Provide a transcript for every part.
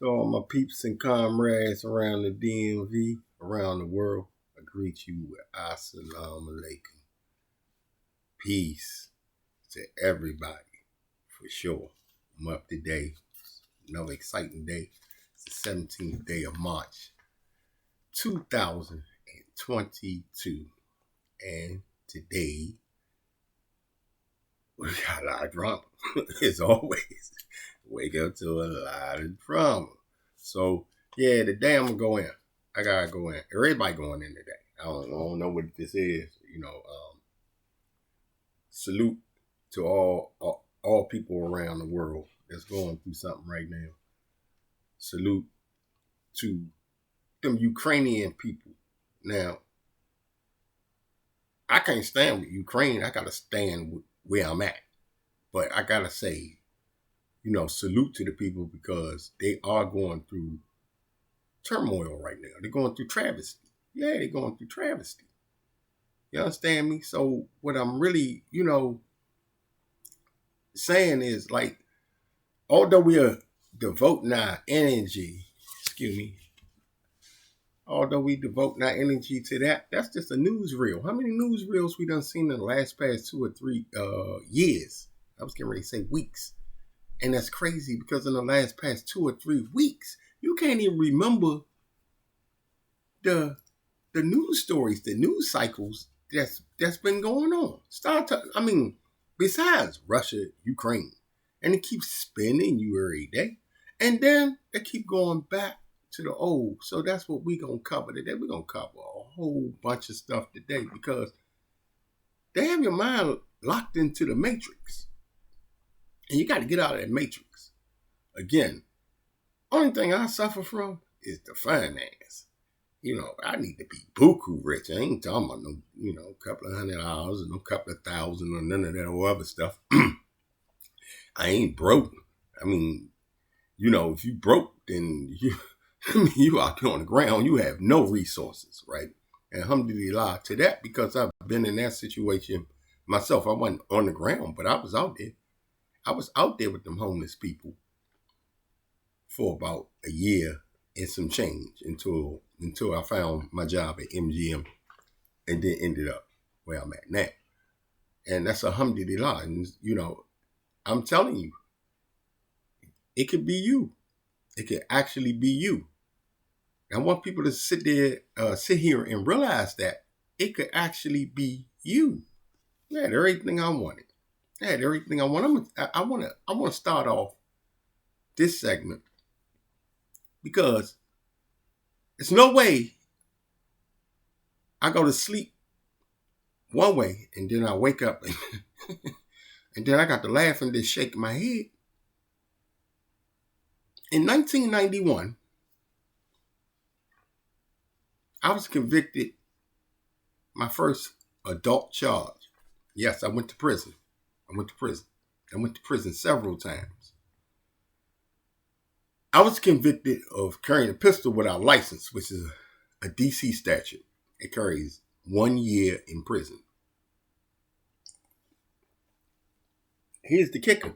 To all my peeps and comrades around the DMV, around the world, I greet you with Assalamu alaikum. Peace to everybody, for sure. I'm up today. Another exciting day. It's the 17th day of March, 2022. And today, we got a lot of drama, as always. Wake up to a lot of drama. So, yeah, today I'm going to go in. I got to go in. Everybody going in today. I don't know what this is. Salute to all people around the world that's going through something right now. Salute to them Ukrainian people. Now, I can't stand with Ukraine. I got to stand with where I'm at. But I got to say, salute to the people because they are going through turmoil right now. They're going through travesty. Yeah, they're going through travesty. You understand me? So what I'm really, saying is like, although we are devoting our energy, although we devote our energy to that, that's just a newsreel. How many newsreels we done seen in the last past 2 or 3 years? I was getting ready to say weeks. And that's crazy because in the last past 2 or 3 weeks, you can't even remember the news stories, the news cycles that's been going on. Besides Russia, Ukraine, and it keeps spinning you every day, and then they keep going back to the old. So that's what we're gonna cover today. We're gonna cover a whole bunch of stuff today because they have your mind locked into the matrix. And you got to get out of that matrix. Again, only thing I suffer from is the finance. I need to be buku rich. I ain't talking about no, couple of $100 or no couple of thousand or none of that or other stuff. I ain't broke. If you broke, then you out there on the ground. You have no resources, right? And alhamdulillah to that because I've been in that situation myself. I wasn't on the ground, but I was out there. I was out there with them homeless people for about a year and some change until I found my job at MGM and then ended up where I'm at now. And that's alhamdulillah. And, I'm telling you, it could be you. It could actually be you. I want people to sit here and realize that it could actually be you. I had everything I wanted. I had everything I want. I want to start off this segment because there's no way I go to sleep one way and then I wake up and then I got to laugh and just shake my head. In 1991, I was convicted my first adult charge. Yes, I went to prison. I went to prison several times. I was convicted of carrying a pistol without license, which is a DC statute. It carries 1 year in prison. Here's the kicker.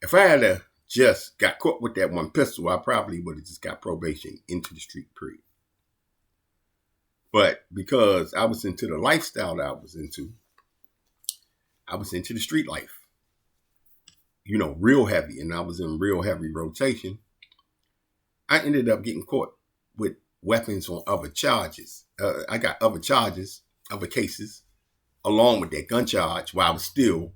If I had just got caught with that one pistol, I probably would have just got probation into the street, period. But because I was into the lifestyle that I was into the street life, real heavy, and I was in real heavy rotation. I ended up getting caught with weapons on other charges. I got other charges, other cases, along with that gun charge while I was still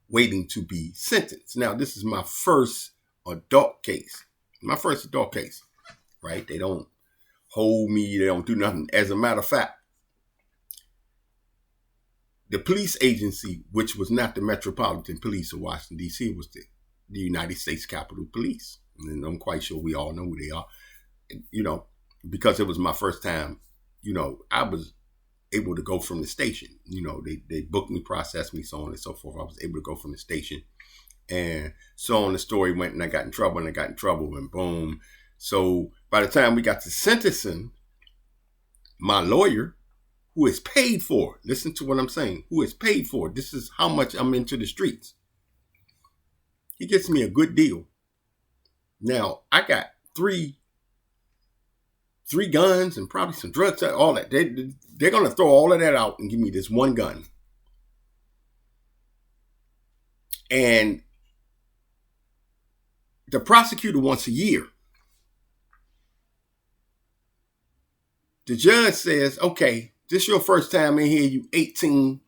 waiting to be sentenced. Now, this is my first adult case. Right? They don't hold me. They don't do nothing. As a matter of fact, the police agency, which was not the Metropolitan Police of Washington, D.C., was the United States Capitol Police. And I'm quite sure we all know who they are. Because it was my first time, I was able to go from the station. They booked me, processed me, so on and so forth. I was able to go from the station. And so on the story went, and I got in trouble, and boom. So by the time we got to sentencing, my lawyer, who is paid for, listen to what I'm saying, who is paid for, this is how much I'm into the streets. He gets me a good deal. Now, I got three guns and probably some drugs, all that. They're going to throw all of that out and give me this one gun. And the prosecutor wants a year. The judge says, okay, this is your first time in here. You 18.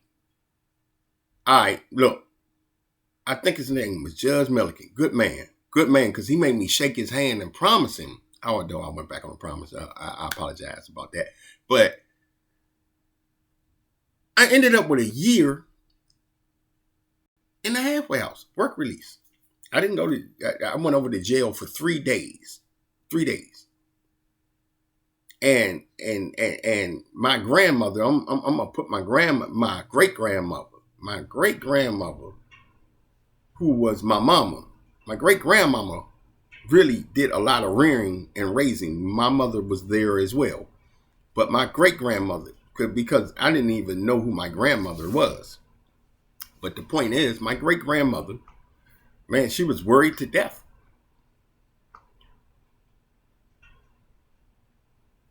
All right, look. I think his name was Judge Milliken. Good man, because he made me shake his hand and promise him. Although I went back on the promise. I apologize about that. But I ended up with a year in the halfway house, work release. I didn't go to, I went over to jail for 3 days. 3 days. And my grandmother, I'm gonna put my great grandmother, who was my mama. My great grandmama really did a lot of rearing and raising. My mother was there as well. But my great grandmother, because I didn't even know who my grandmother was. But the point is, my great grandmother, man, she was worried to death.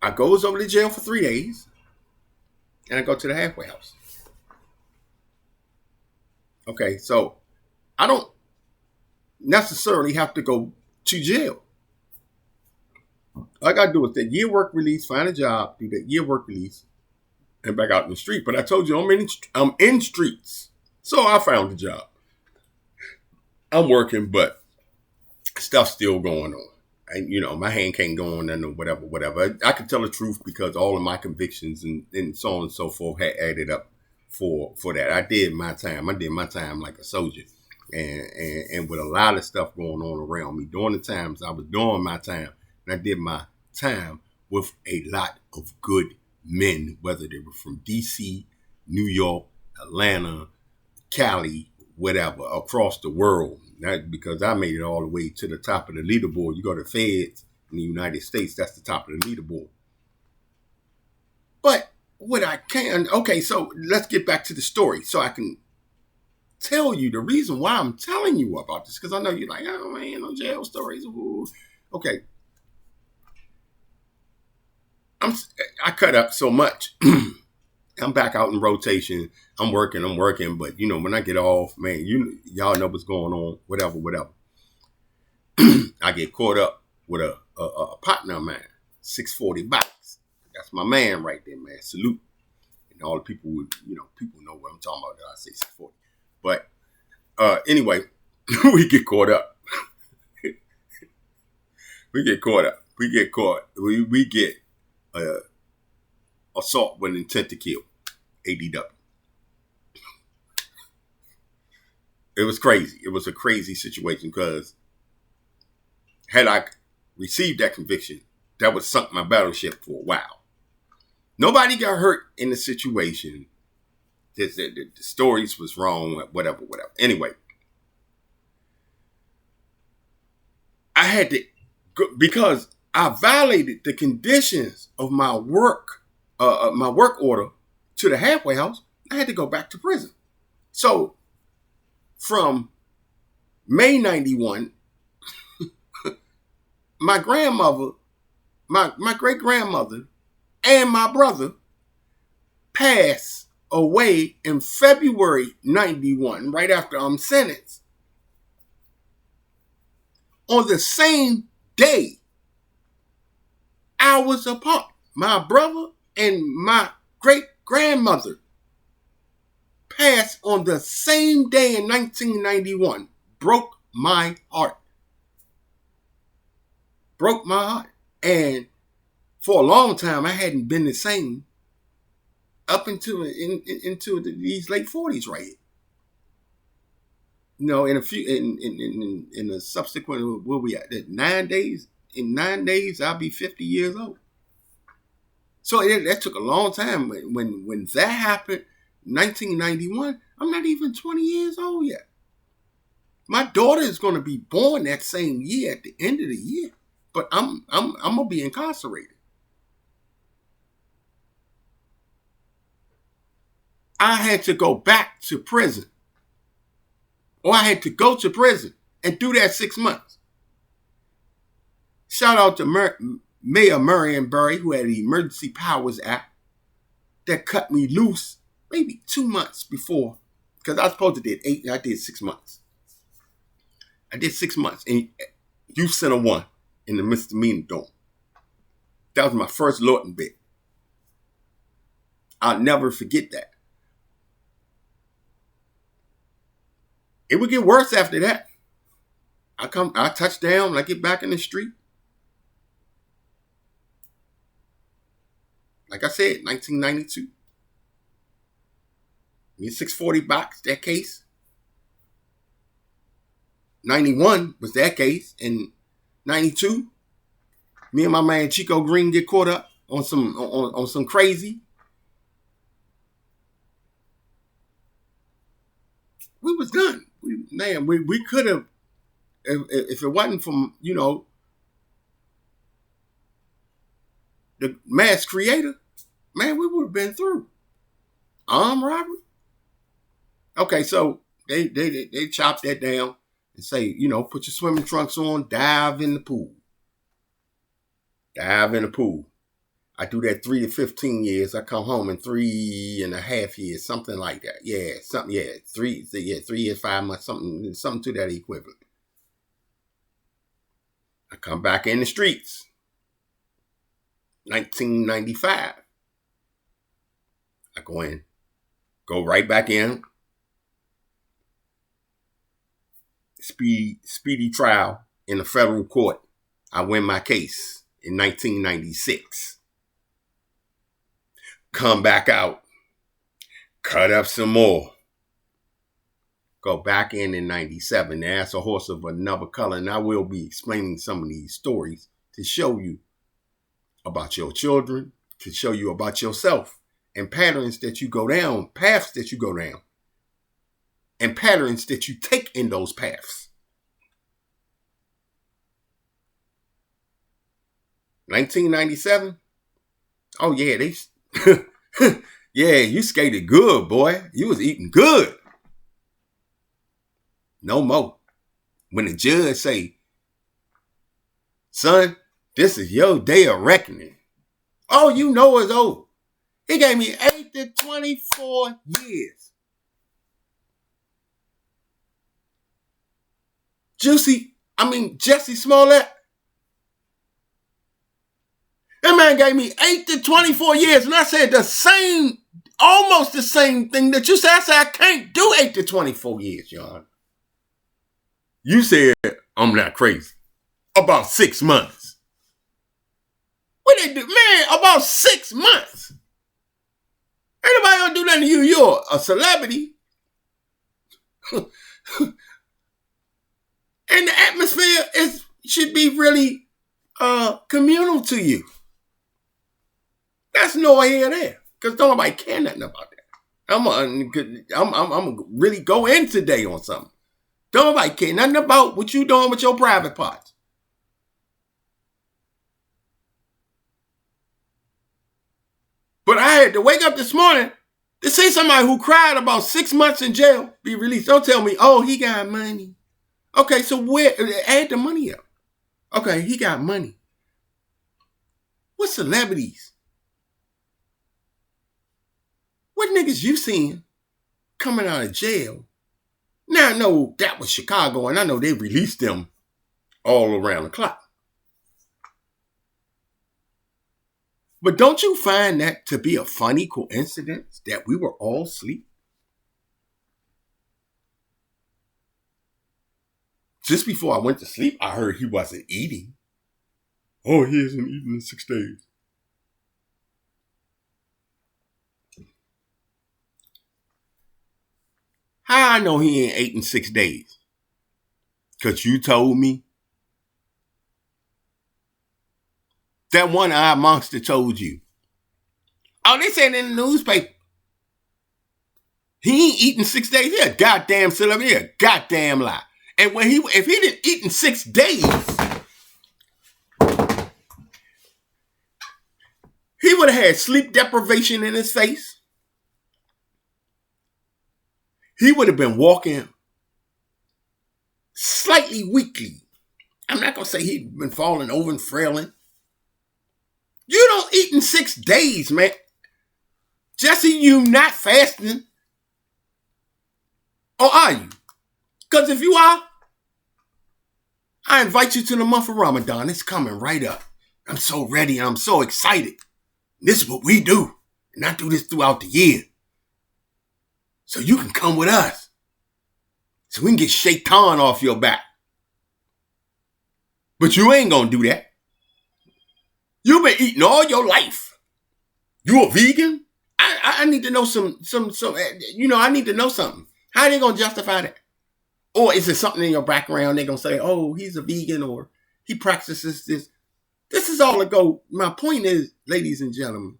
I goes over to jail for 3 days, and I go to the halfway house. Okay, so I don't necessarily have to go to jail. All I got to do is that year work release, find a job, do that year work release, and back out in the street. But I told you I'm in streets. So I found a job. I'm working, but stuff's still going on. And, my hand can't go on and whatever. I can tell the truth because all of my convictions and so on and so forth had added up for that. I did my time. I did my time like a soldier. And with a lot of stuff going on around me during the times I was doing my time, and I did my time with a lot of good men, whether they were from DC, New York, Atlanta, Cali, whatever, across the world. Not because I made it all the way to the top of the leaderboard. You go to feds in the United States, that's the top of the leaderboard. But what I can, okay, so let's get back to the story so I can tell you the reason why I'm telling you about this, because I know you're like, oh man, no jail stories. Ooh. Okay. I cut up so much. I'm back out in rotation. I'm working. But, when I get off, man, y'all know what's going on, whatever. I get caught up with a partner of mine, 640 box. That's my man right there, man. Salute. And all the people people know what I'm talking about. I say 640. But anyway, we get caught up. We get assault with intent to kill. ADW. It was crazy. It was a crazy situation because had I received that conviction, that would sunk my battleship for a while. Nobody got hurt in the situation. The stories was wrong, whatever. Anyway, I had to, because I violated the conditions of my work order to the halfway house, I had to go back to prison. So from May 91, my grandmother, my great grandmother, and my brother passed away in February 91, right after I'm sentenced. On the same day, hours apart, my brother and my great grandmother passed on the same day in 1991. Broke my heart. And for a long time, I hadn't been the same up into these late 40s right here. In a subsequent, where we at? 9 days? In 9 days, I'll be 50 years old. So that took a long time. When that happened, 1991, I'm not even 20 years old yet. My daughter is going to be born that same year at the end of the year, but I'm gonna be incarcerated. I had to go back to prison, or I had to go to prison and do that 6 months. Shout out to Mayor Marion Barry, who had the Emergency Powers Act that cut me loose maybe 2 months before, because I was supposed to did 8, and I did 6 months. I did 6 months in Youth Center 1 in the misdemeanor dorm. That was my first Lorton bit. I'll never forget that. It would get worse after that. I touch down, I get back in the street. Like I said, 1992. Me 640 box, that case. 91 was that case. And 92, me and my man Chico Green get caught up on some crazy. We was done. We could have, if it wasn't from, the mass creator, man, we would have been through. Armed robbery. Okay, so they chop that down and say, put your swimming trunks on, dive in the pool. Dive in the pool. I do that 3 to 15 years. I come home in 3.5 years, something like that. Yeah, 3 years, 5 months, something to that equivalent. I come back in the streets. 1995. I go right back in. Speedy trial in the federal court. I win my case in 1996. Come back out. Cut up some more. Go back in 97. That's a horse of another color. And I will be explaining some of these stories to show you about your children, to show you about yourself, and patterns that you go down, paths that you go down, and patterns that you take in those paths. 1997? Oh yeah, yeah, you skated good, boy. You was eating good. No more. When the judge say, son, this is your day of reckoning. Oh, you know it's over. He gave me 8 to 24 years. Jessie Smollett. That man gave me 8 to 24 years. And I said almost the same thing that you said. I said, I can't do 8 to 24 years, Your Honor. You said, I'm not crazy. About 6 months. What they do? Man, about 6 months. Ain't nobody gonna do nothing to you. You're a celebrity. And the atmosphere should be really communal to you. That's no here there. Because nobody care nothing about that. I'm gonna really go in today on something. Don't nobody care nothing about what you doing with your private parts. But I had to wake up this morning to see somebody who cried about 6 months in jail be released. Don't tell me, oh, he got money. Okay, so where? Add the money up. Okay, he got money. What celebrities? What niggas you seen coming out of jail? Now I know that was Chicago, and I know they released them all around the clock. But don't you find that to be a funny coincidence that we were all asleep? Just before I went to sleep, I heard he wasn't eating. Oh, he hasn't eaten in 6 days. How I know he ain't ate in 6 days? Because you told me. That one-eyed monster told you. Oh, they said in the newspaper. He ain't eating 6 days. He a goddamn celebrity. He a goddamn lie. And if he didn't eat in 6 days, he would have had sleep deprivation in his face. He would have been walking slightly weakly. I'm not going to say he'd been falling over and frailing. You don't eat in 6 days, man. Jessie, you not fasting. Or are you? Because if you are, I invite you to the month of Ramadan. It's coming right up. I'm so ready. I'm so excited. This is what we do. And I do this throughout the year. So you can come with us. So we can get shaitan off your back. But you ain't going to do that. You've been eating all your life. You a vegan? I need to know some, I need to know something. How are they going to justify that? Or is it something in your background? They're going to say, oh, he's a vegan or he practices this. This is all to go. My point is, ladies and gentlemen,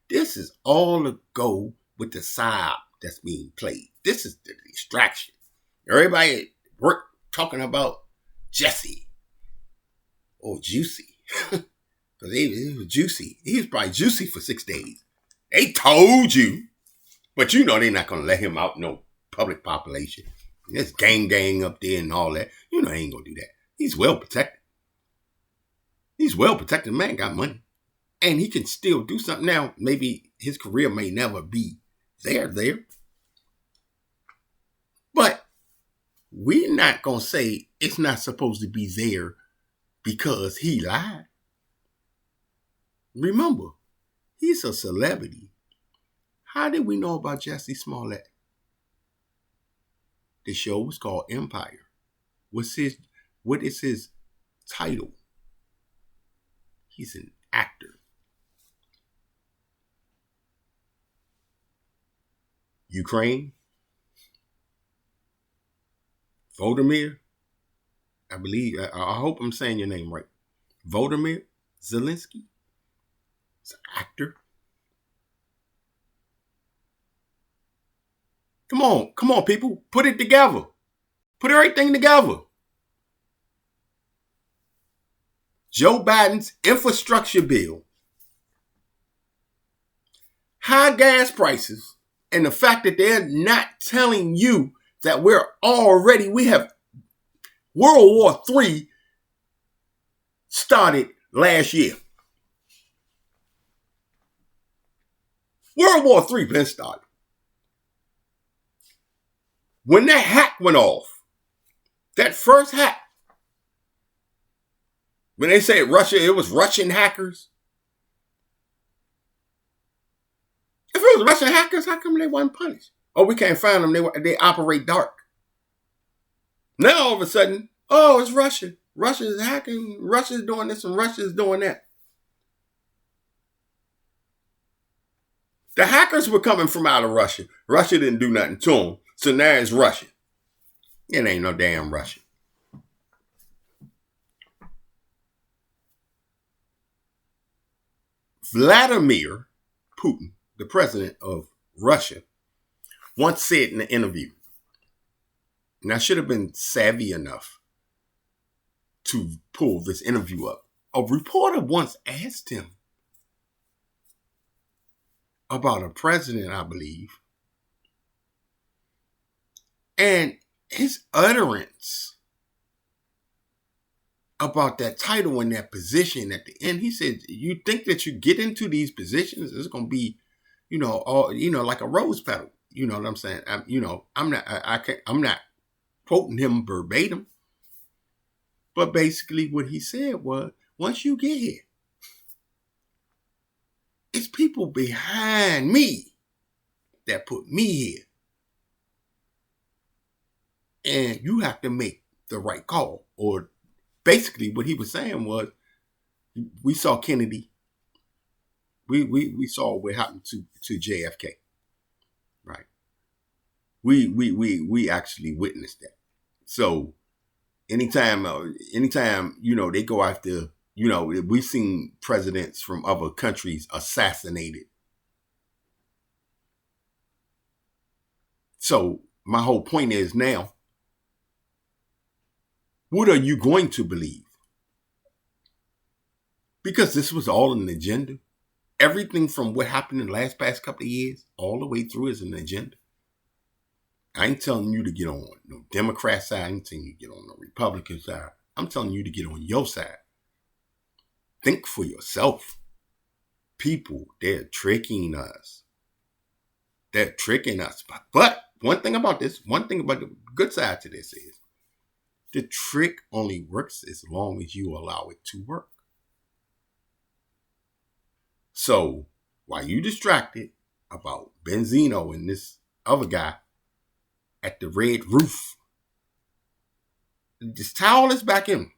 this is all to go with the side that's being played. This is the distraction. Everybody at work talking about Jessie or Juicy. Because he was juicy. He was probably juicy for 6 days. They told you. But you know they're not going to let him out no public population. There's gang up there and all that. You know they ain't going to do that. He's well protected. He's well protected. Man got money. And he can still do something. Now, maybe his career may never be there. But we're not going to say it's not supposed to be there because he lied. Remember, he's a celebrity. How did we know about Jessie Smollett? The show was called Empire. What is his title? He's an actor. Ukraine? Volodymyr? I believe, I hope I'm saying your name right. Volodymyr Zelensky? He's an actor. Come on, people. Put it together. Put everything together. Joe Biden's infrastructure bill, high gas prices, and the fact that they're not telling you that we have World War III started last year. World War III been started. When that hack went off, that first hack, when they said Russia, it was Russian hackers. If it was Russian hackers, how come they weren't punished? Oh, we can't find them. They operate dark. Now all of a sudden, oh, it's Russia. Russia's hacking. Russia's doing this and Russia's doing that. The hackers were coming from out of Russia. Russia didn't do nothing to them. So now it's Russian. It ain't no damn Russian. Vladimir Putin, the president of Russia, once said in an interview, and I should have been savvy enough to pull this interview up. A reporter once asked him about a president, I believe, and his utterance about that title and that position at the end, he said, you think that you get into these positions, it's going to be, like a rose petal. You know what I'm saying? I'm not quoting him verbatim. But basically what he said was, once you get here, it's people behind me that put me here. And you have to make the right call. Or basically what he was saying was, we saw Kennedy. We saw what happened to JFK. Right. We actually witnessed that. So anytime, they go after, we've seen presidents from other countries assassinated. So my whole point is now, what are you going to believe? Because this was all an agenda. Everything from what happened in the past couple of years, all the way through is an agenda. I ain't telling you to get on no Democrat side. I ain't telling you to get on no Republican side. I'm telling you to get on your side. Think for yourself. People, they're tricking us. They're tricking us. But one thing about the good side to this is the trick only works as long as you allow it to work. So while you distracted about Benzino and this other guy at the red roof, just tie all this back in.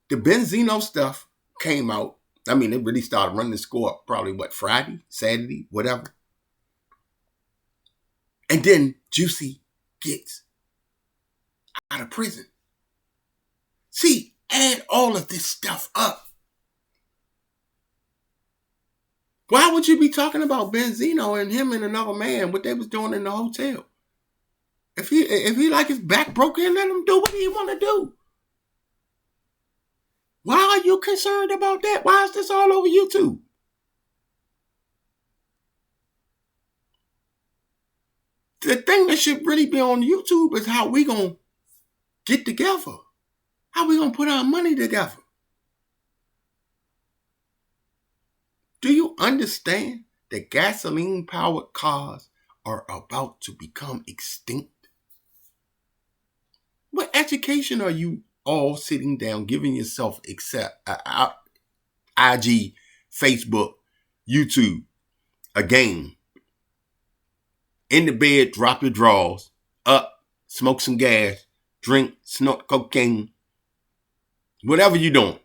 The Benzino stuff came out. I mean, it really started running the score up probably, Friday, Saturday, whatever. And then Juicy gets out of prison. See, add all of this stuff up. Why would you be talking about Benzino and him and another man, what they was doing in the hotel? If he like his back broken, let him do what he want to do. Why are you concerned about that? Why is this all over YouTube? The thing that should really be on YouTube is how we going to get together. How we going to put our money together. Do you understand that gasoline-powered cars are about to become extinct? What education are you all sitting down giving yourself except IG, Facebook, YouTube, a game? In the bed, drop your drawers, up, smoke some gas, drink, snort cocaine, whatever you're doing.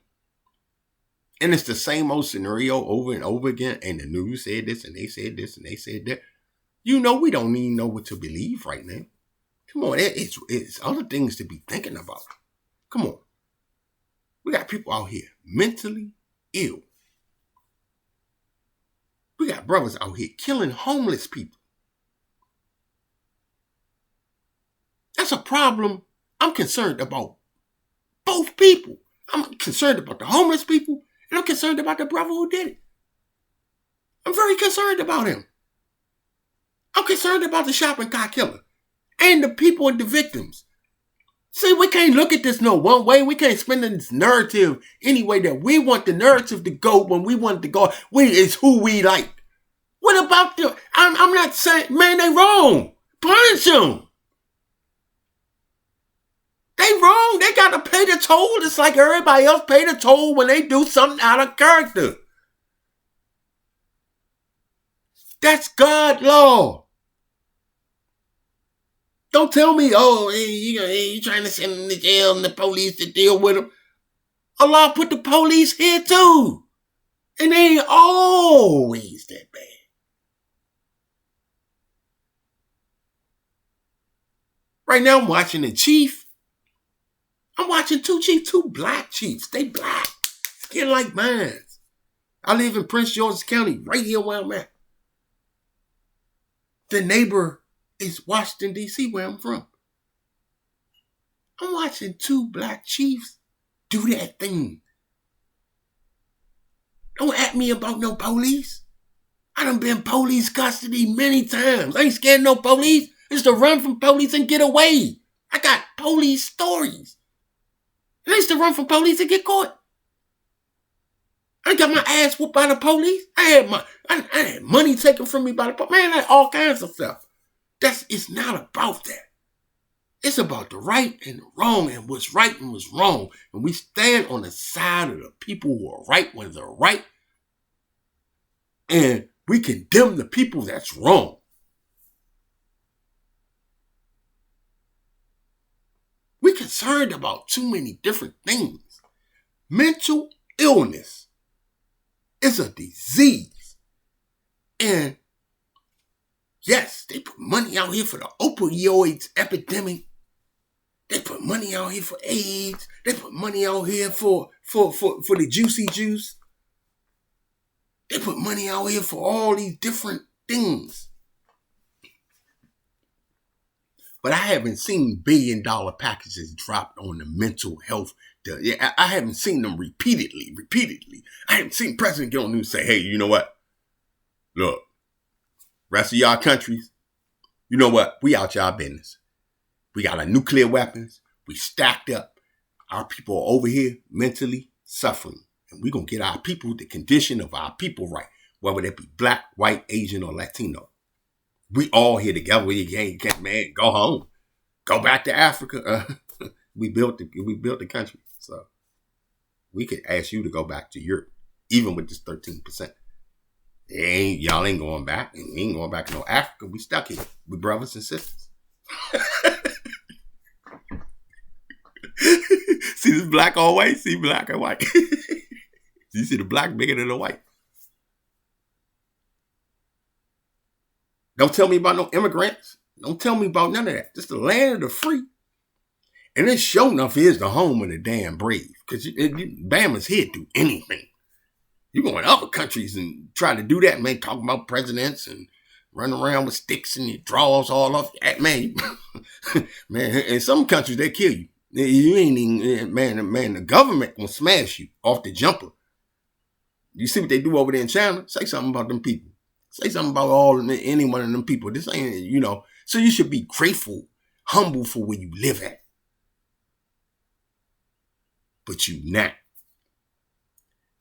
And it's the same old scenario over and over again. And the news said this, and they said this, and they said that. You know, we don't even know what to believe right now. Come on, it's other things to be thinking about. Come on. We got people out here mentally ill. We got brothers out here killing homeless people. That's a problem. I'm concerned about both people. I'm concerned about the homeless people, and I'm concerned about the brother who did it. I'm very concerned about him. I'm concerned about the shopping cart killer and the people and the victims. See, we can't look at this no one way. We can't spin this narrative any way that we want the narrative to go when we want it to go. It's who we like. What about them? I'm not saying, man, they wrong. Punish them. They wrong. They got to pay the toll just like everybody else pay the toll when they do something out of character. That's God law. Don't tell me, you trying to send them to jail and the police to deal with them. Allah put the police here too. And they ain't always that bad. Right now I'm watching the chief. I'm watching two black chiefs. They black. Skin like mine. I live in Prince George's County, right here where I'm at. The neighbor is Washington, D.C., where I'm from. I'm watching two black chiefs do that thing. Don't ask me about no police. I done been police custody many times. I ain't scared of no police. It's to run from police and get away. I got police stories. I used to run from police and get caught. I got my ass whooped by the police. I had money taken from me by the police. Man, I had all kinds of stuff. It's not about that. It's about the right and the wrong and what's right and what's wrong. And we stand on the side of the people who are right when they're right. And we condemn the people that's wrong. We're concerned about too many different things. Mental illness is a disease. And yes, they put money out here for the opioids epidemic. They put money out here for AIDS. They put money out here for the juicy juice. They put money out here for all these different things. But I haven't seen billion-dollar packages dropped on the mental health. I haven't seen them repeatedly. I haven't seen President get on news and say, hey, you know what? Look, rest of y'all countries, You know what? We out y'all business. We got our nuclear weapons. We stacked up. Our people are over here mentally suffering. And we're going to get our people, the condition of our people right. Whether it be black, white, Asian, or Latino. We all here together. We can't, man, go home. Go back to Africa. We built the country. So we could ask you to go back to Europe, even with this 13%. Y'all ain't going back. And we ain't going back to no Africa. We stuck here. We brothers and sisters. See this black or white? See black or white? You see the black bigger than the white. Don't tell me about no immigrants. Don't tell me about none of that. Just the land of the free. And it sure enough is the home of the damn brave. Because Bama's here to do anything. You go in other countries and try to do that, man, talking about presidents and run around with sticks and your drawers all off. Man, man, in some countries, they kill you. You ain't even, man, the government will smash you off the jumper. You see what they do over there in China? Say something about them people. Say something about any one of them people. This ain't, so you should be grateful, humble for where you live at. But you not.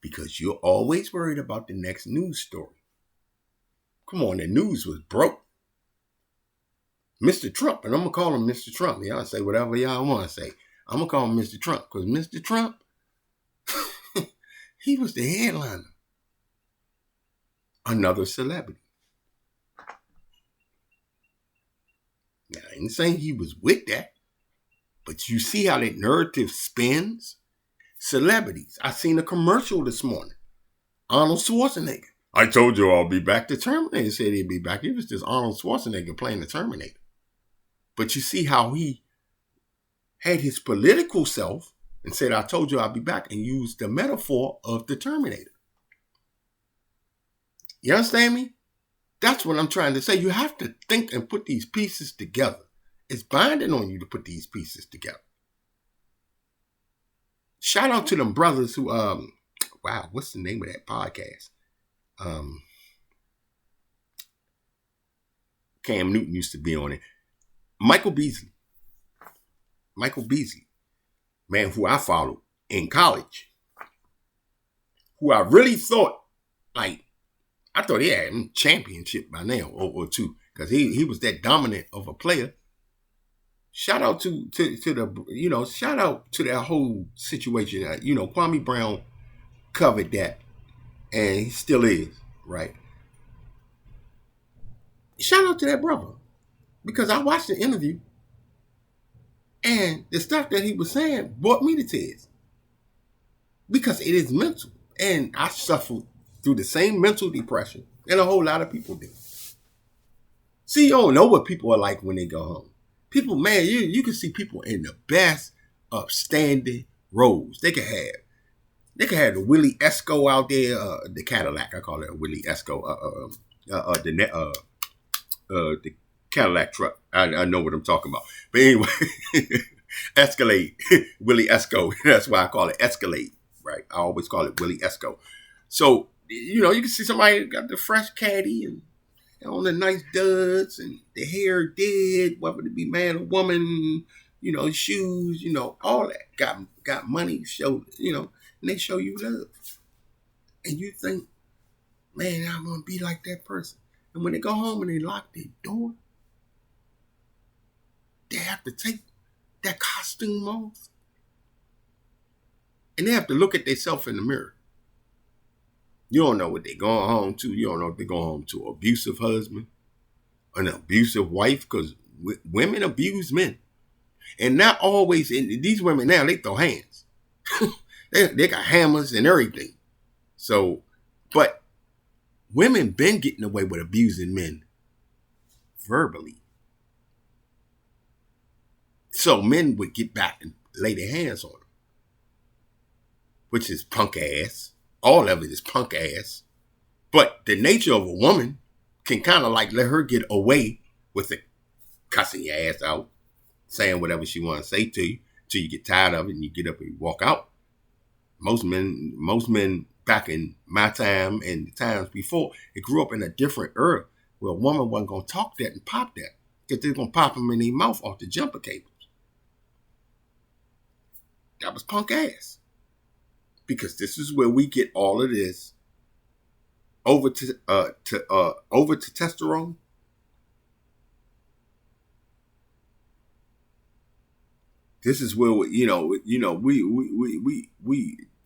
Because you're always worried about the next news story. Come on, the news was broke. Mr. Trump, and I'm going to call him Mr. Trump. Y'all say whatever y'all want to say. I'm going to call him Mr. Trump because Mr. Trump, he was the headliner. Another celebrity. Now, I ain't saying he was with that, but you see how that narrative spins? Celebrities. I seen a commercial this morning. Arnold Schwarzenegger. I told you I'll be back. The Terminator said he'd be back. It was just Arnold Schwarzenegger playing the Terminator. But you see how he had his political self and said, I told you I'll be back, and used the metaphor of the Terminator. You understand me? That's what I'm trying to say. You have to think and put these pieces together. It's binding on you to put these pieces together. Shout out to them brothers who, wow, what's the name of that podcast? Cam Newton used to be on it. Michael Beasley, man, who I followed in college, who I really thought, I thought he had a championship by now or two, because he was that dominant of a player. Shout out to the, shout out to that whole situation. Kwame Brown covered that, and he still is, right? Shout out to that brother, because I watched the interview, and the stuff that he was saying brought me to tears, because it is mental, and I suffered through the same mental depression, and a whole lot of people do. See, you don't know what people are like when they go home. People, man, you can see people in the best upstanding roles. They could have the Willie Esco out there, the Cadillac. I call it a Willie Esco. The Cadillac truck. I know what I'm talking about. But anyway, Escalade, Willie Esco. That's why I call it Escalade, right? I always call it Willie Esco. So, you can see somebody got the fresh caddy and on the nice duds and the hair dead, whether it be man or woman, shoes, all that. Got money, show, and they show you love. And you think, man, I want to be like that person. And when they go home and they lock their door, they have to take that costume off. And they have to look at themselves in the mirror. You don't know what they're going home to. You don't know if they're going home to an abusive husband, an abusive wife, because women abuse men. And not always, and these women now, they throw hands. they got hammers and everything. So, but women been getting away with abusing men verbally. So men would get back and lay their hands on them, which is punk ass. All of it is punk ass. But the nature of a woman can kind of let her get away with it, cussing your ass out, saying whatever she want to say to you, till you get tired of it and you get up and you walk out. Most men back in my time and the times before, it grew up in a different era where a woman wasn't going to talk that and pop that because they're going to pop them in their mouth off the jumper cables. That was punk ass. Because this is where we get all of this over to testosterone. This is where we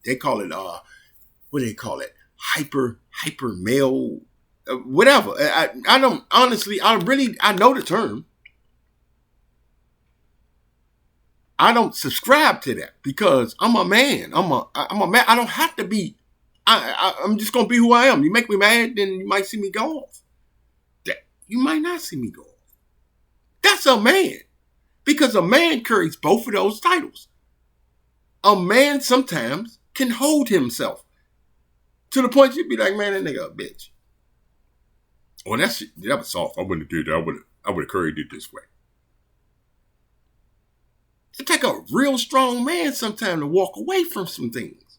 they call it what do they call it? Hyper male, whatever. I don't honestly. I know the term. I don't subscribe to that because I'm a man. I'm a man. I don't have to be. I'm just gonna be who I am. You make me mad, then you might see me go off. You might not see me go off. That's a man. Because a man carries both of those titles. A man sometimes can hold himself to the point you'd be like, man, that nigga a bitch. Oh, that was soft. I wouldn't have did that. I would have carried it this way. It take a real strong man sometimes to walk away from some things.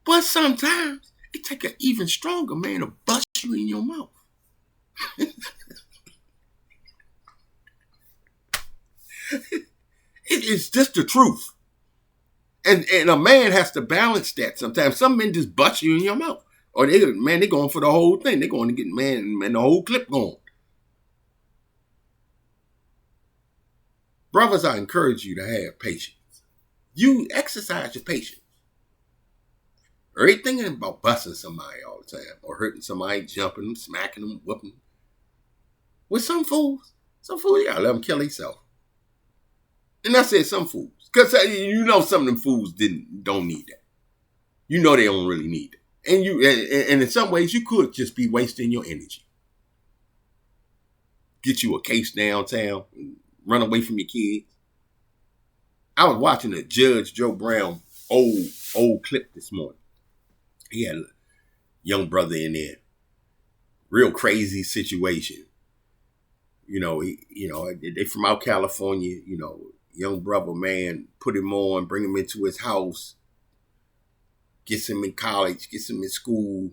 But sometimes it take an even stronger man to bust you in your mouth. It's just the truth. And a man has to balance that sometimes. Some men just bust you in your mouth. Or they're going for the whole thing. They're going to get the whole clip going. Brothers, I encourage you to have patience. You exercise your patience. Everything about busting somebody all the time. Or hurting somebody, jumping them, smacking them, whooping them. With some fools, you gotta let them kill themselves. And I said some fools. Because some of them fools don't need that. You know they don't really need it. And in some ways, you could just be wasting your energy. Get you a case downtown, run away from your kids. I was watching a Judge Joe Brown old clip this morning. He had a young brother in there. Real crazy situation. They from out California, young brother, man, put him on, bring him into his house, gets him in college, gets him in school.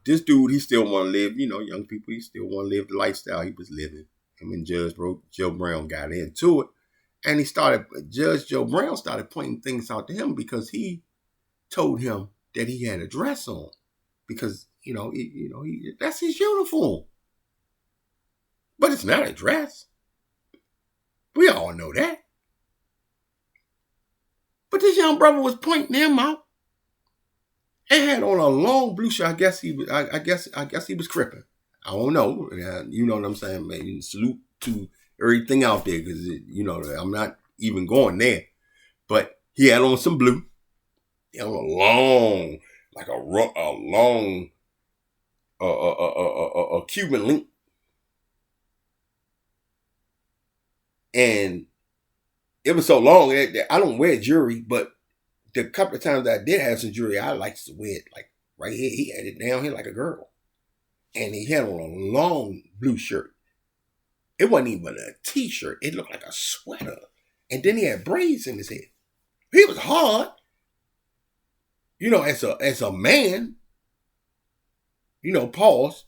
This dude, he still want to live, young people, he still want to live the lifestyle he was living. Him and Judge Joe Brown got into it. And Judge Joe Brown started pointing things out to him because he told him that he had a dress on. Because, that's his uniform. But it's not a dress. We all know that. But this young brother was pointing him out and had on a long blue shirt. I guess he was crippin'. I don't know. You know what I'm saying, man. Salute to everything out there because I'm not even going there. But he had on some blue. He had on a long, like a long Cuban link. And it was so long that I don't wear jewelry, but the couple of times I did have some jewelry, I liked to wear it like right here. He had it down here like a girl. And he had on a long blue shirt. It wasn't even a t-shirt. It looked like a sweater. And then he had braids in his head. He was hard. As a man, pause.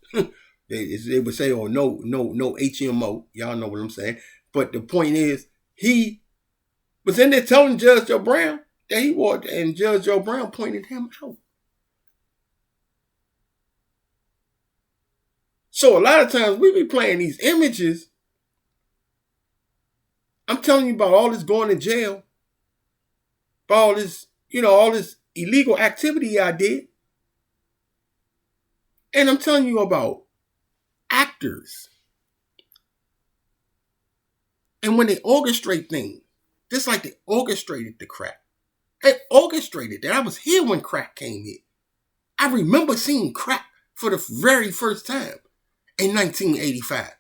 They would say, oh, no HMO. Y'all know what I'm saying. But the point is, he was in there telling Judge Joe Brown that he wore it, and Judge Joe Brown pointed him out. So a lot of times we be playing these images. I'm telling you about all this going to jail, about all this, all this illegal activity I did. And I'm telling you about actors. And when they orchestrate things, just like they orchestrated the crack. They orchestrated that. I was here when crack came in. I remember seeing crack for the very first time in 1985.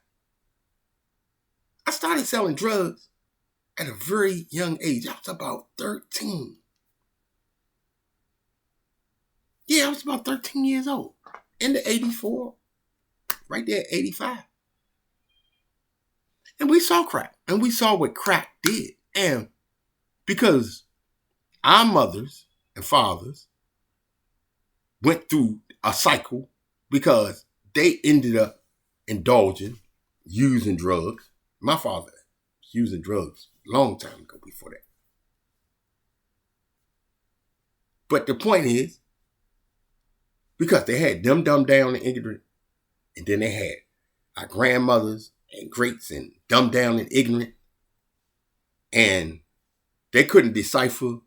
I started selling drugs at a very young age. I was about 13. Yeah, I was about 13 years old. In the 84, right there, 85. And we saw crack. And we saw what crack did. And because our mothers and fathers went through a cycle because they ended up indulging, using drugs. My father was using drugs a long time ago before that. But the point is, because they had them dumbed down and ignorant, and then they had our grandmothers and greats and dumbed down and ignorant, and they couldn't decipher.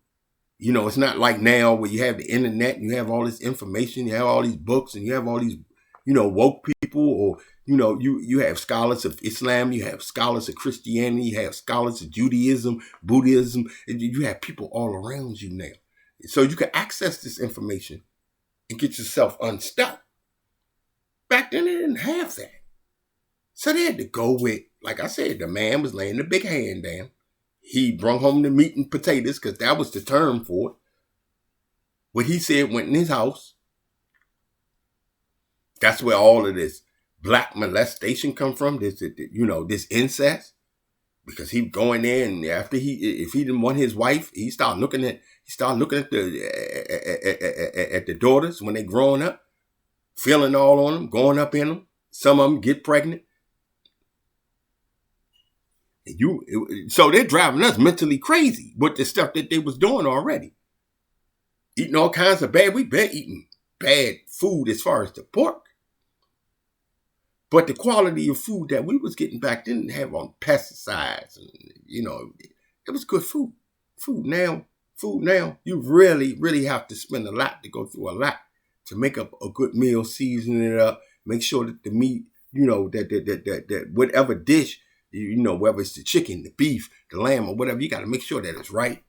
It's not like now where you have the internet and you have all this information, you have all these books, and you have all these, woke people, or, you have scholars of Islam, you have scholars of Christianity, you have scholars of Judaism, Buddhism, and you have people all around you now. So you can access this information and get yourself unstuck. Back then, they didn't have that. So they had to go with, like I said, the man was laying the big hand down. He brought home the meat and potatoes because that was the term for it. What he said went in his house. That's where all of this black molestation come from, this incest. Because he going there, and after if he didn't want his wife, he started looking at the daughters when they growing up, feeling all on them, going up in them. Some of them get pregnant. So they're driving us mentally crazy with the stuff that they was doing already. Eating all kinds of bad. We've been eating bad food as far as the pork. But the quality of food that we was getting back then didn't have on pesticides. And, it was good food. Food now, you really, really have to spend a lot to go through a lot to make up a good meal, season it up, make sure that the meat, that whatever dish, whether it's the chicken, the beef, the lamb, or whatever, you got to make sure that it's right.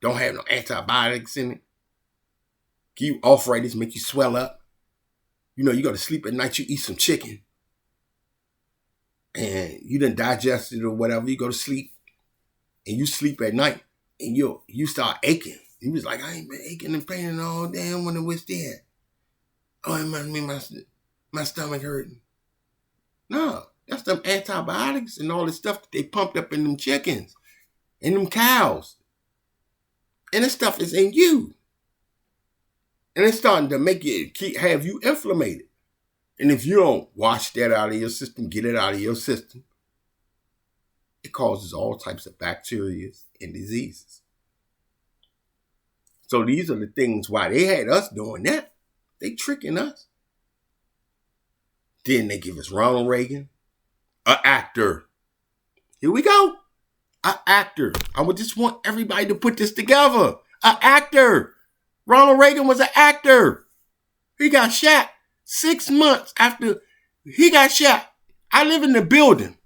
Don't have no antibiotics in it. Give you arthritis, make you swell up. You go to sleep at night, you eat some chicken. And you done digest it or whatever. You go to sleep. And you sleep at night. And you start aching. You was like, I ain't been aching and paining all damn when it was there. Oh, it must mean my stomach hurting. No, that's them antibiotics and all the stuff that they pumped up in them chickens. And them cows. And this stuff is in you. And it's starting to have you inflamed. And if you don't wash that out of your system, get it out of your system, it causes all types of bacteria and diseases. So these are the things why they had us doing that. They tricking us. Then they give us Ronald Reagan, an actor. Here we go. An actor. I would just want everybody to put this together. An actor. Ronald Reagan was an actor. He got shot 6 months after he got shot. I live in the building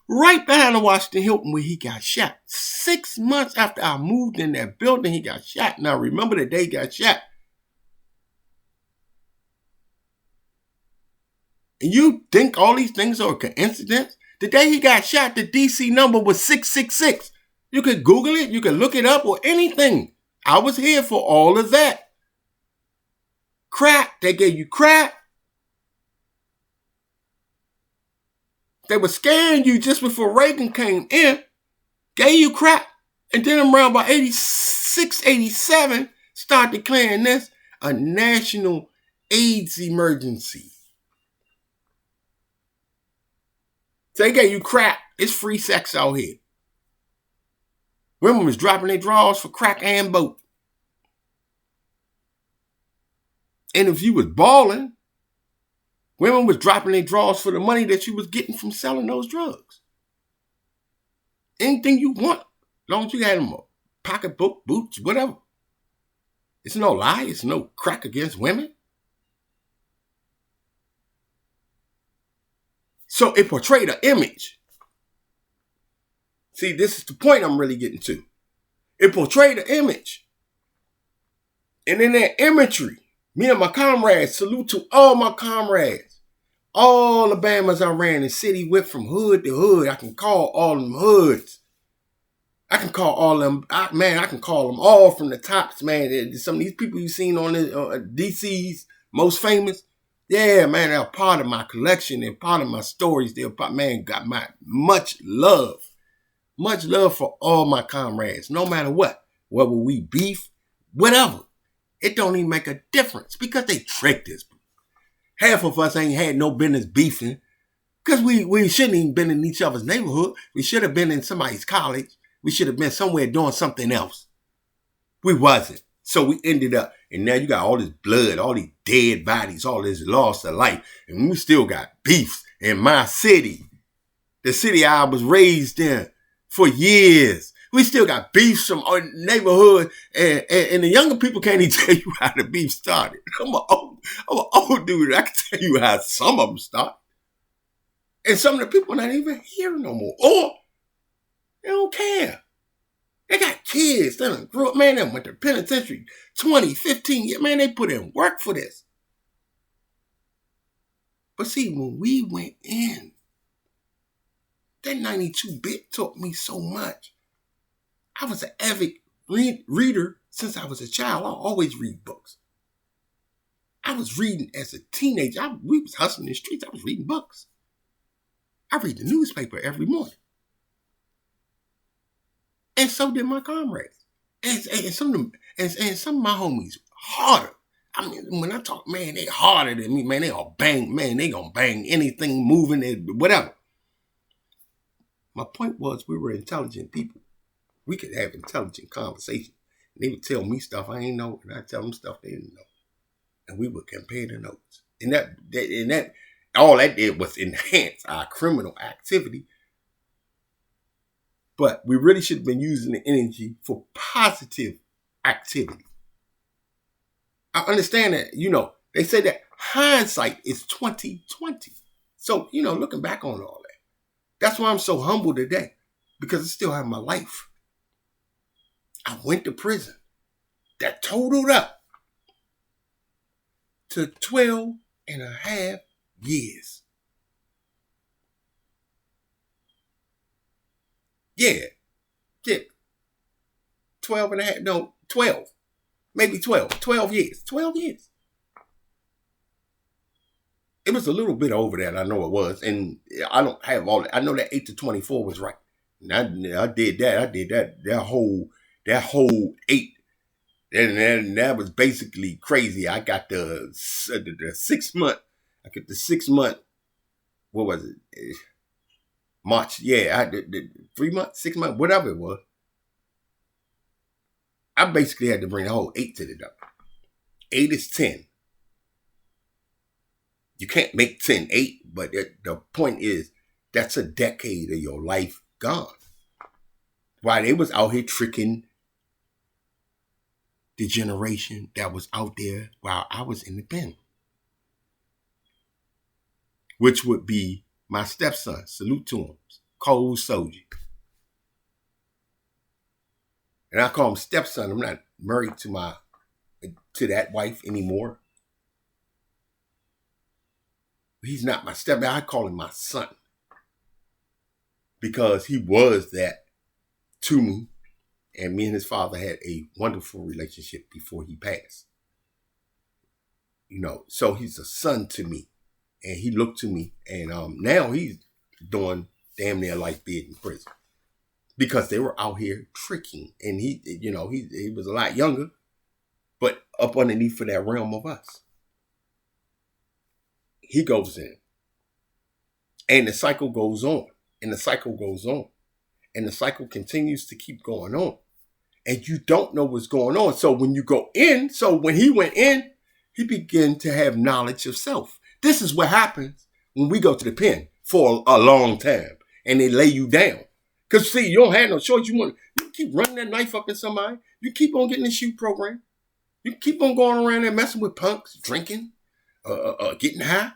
right behind the Washington Hilton where he got shot. 6 months after I moved in that building, he got shot. Now, remember the day he got shot. And you think all these things are a coincidence? The day he got shot, the DC number was 666. You could Google it, you could look it up, or anything. I was here for all of that. Crack, they gave you crack. They were scaring you just before Reagan came in, gave you crack, and then around by 86, 87, start declaring this a national AIDS emergency. So they gave you crack. It's free sex out here. Women was dropping their drawers for crack and boat. And if you was balling, women was dropping their drawers for the money that you was getting from selling those drugs. Anything you want, as long as you had them pocketbook, boots, whatever. It's no lie. It's no crack against women. So it portrayed an image. See, this is the point I'm really getting to. It portrayed an image. And in that imagery, me and my comrades, salute to all my comrades. All the Bamas I ran the city with from hood to hood. I can call all them hoods. I can call all them, I can call them all from the tops, man. Some of these people you've seen on the DC's most famous. Yeah, man, they're part of my collection. They're part of my stories. They're part, man, got my much love. Much love for all my comrades, no matter what. Whether we beef, whatever. It don't even make a difference because they tricked us. Half of us ain't had no business beefing because we shouldn't even been in each other's neighborhood. We should have been in somebody's college. We should have been somewhere doing something else. We wasn't. So we ended up, and now you got all this blood, all these dead bodies, all this loss of life, and we still got beefs in my city, the city I was raised in for years. We still got beefs from our neighborhood, and the younger people can't even tell you how the beef started. I'm an old dude. I can tell you how some of them start. And some of the people not even here no more. Or they don't care. They got kids. They done grew up. Man, they went to penitentiary 20, 15 years. Man, they put in work for this. But see, when we went in, that 92-bit taught me so much. I was an avid reader since I was a child. I always read books. I was reading as a teenager. We was hustling in the streets. I was reading books. I read the newspaper every morning. And so did my comrades. And some of my homies harder. I mean, when I talk, man, they harder than me. Man, they all bang. Man, they gonna bang anything moving, whatever. My point was we were intelligent people. We could have intelligent conversation. And they would tell me stuff I ain't know, and I tell them stuff they didn't know. And we would compare the notes. And that all that did was enhance our criminal activity. But we really should have been using the energy for positive activity. I understand that, they say that hindsight is 20/20. So, looking back on all that. That's why I'm so humble today. Because I still have my life. I went to prison. That totaled up to 12 and a half years. Yeah. 12 and a half, no, 12. Maybe 12. 12 years. 12 years. It was a little bit over that, I know it was. And I don't have all that. I know that 8 to 24 was right. And I did that. That whole 8. And that was basically crazy. I got the 6 month. I got the 6 month. What was it? March. Yeah, I did 3 months, 6 months, whatever it was. I basically had to bring the whole 8 to the door. 8 is 10. You can't make 10 8, but the point is that's a decade of your life gone. While they was out here tricking the generation that was out there while I was in the pen. Which would be my stepson. Salute to him. Cold soldier. And I call him stepson. I'm not married to that wife anymore. He's not my stepdad. I call him my son. Because he was that to me. And me and his father had a wonderful relationship before he passed. So he's a son to me. And he looked to me. And now he's doing damn near life bid in prison. Because they were out here tricking. And he was a lot younger. But up underneath for that realm of us. He goes in. And the cycle goes on. And the cycle goes on. And the cycle continues to keep going on. And you don't know what's going on. So when you go in, when he went in, he began to have knowledge of self. This is what happens when we go to the pen for a long time. And they lay you down. Because see, you don't have no choice. You keep running that knife up in somebody. You keep on getting the shoot program. You keep on going around there messing with punks, drinking, getting high.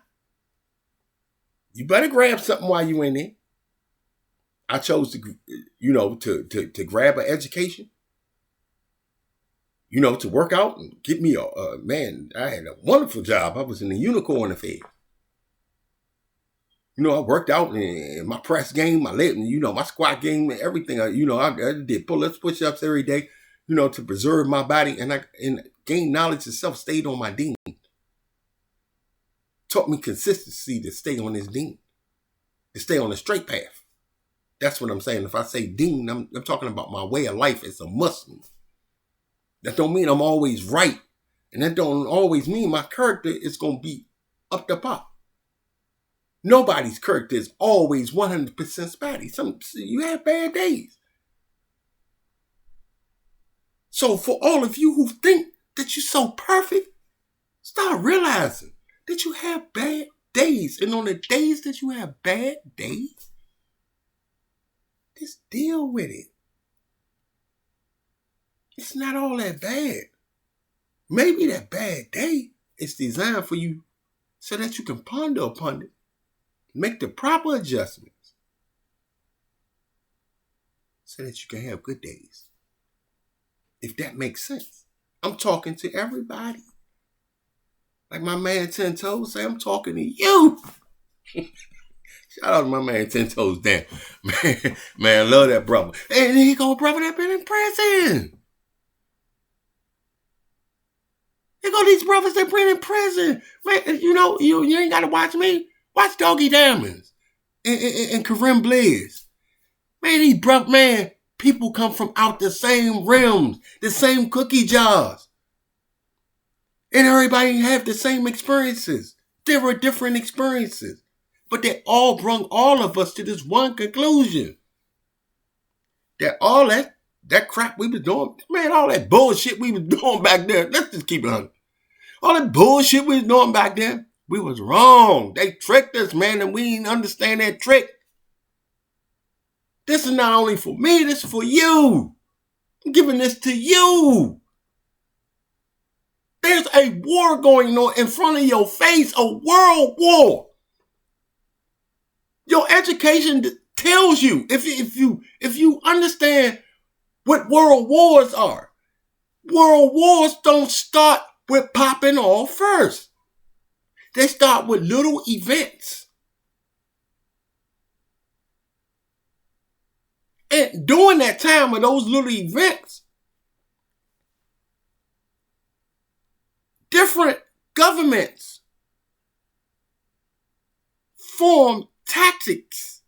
You better grab something while you in there. I chose to grab an education. To work out and get me I had a wonderful job. I was in the unicorn affair. I worked out in my press game, my leg, my squat game, and everything. I did pull-ups, push-ups every day, to preserve my body and gain knowledge of self, stayed on my dean. Taught me consistency to stay on this dean, to stay on the straight path. That's what I'm saying. If I say dean, I'm talking about my way of life as a Muslim. That don't mean I'm always right. And that don't always mean my character is going to be up the pop. Nobody's character is always 100% spotty. You have bad days. So for all of you who think that you're so perfect, start realizing that you have bad days. And on the days that you have bad days, just deal with it. It's not all that bad. Maybe that bad day is designed for you so that you can ponder upon it, make the proper adjustments so that you can have good days. If that makes sense. I'm talking to everybody. Like my man 10 Toes say, I'm talking to you. Shout out to my man 10 Toes down. Man, love that brother. And he go brother that been in prison. Here go these brothers that been in prison. Man, you know, you ain't got to watch me. Watch Doggy Diamonds and Kareem Blaze. Man, these brothers, man, people come from out the same realms, the same cookie jars. And everybody have the same experiences. There were different experiences. But they all brought all of us to this one conclusion. That all that crap we was doing, man, all that bullshit we was doing back there, let's just keep it 100. All that bullshit we was doing back then, we was wrong. They tricked us, man, and we didn't understand that trick. This is not only for me, this is for you. I'm giving this to you. There's a war going on in front of your face, a world war. Your education tells you, if you understand what world wars are, world wars don't start with popping off first. They start with little events. And during that time of those little events, different governments form tactics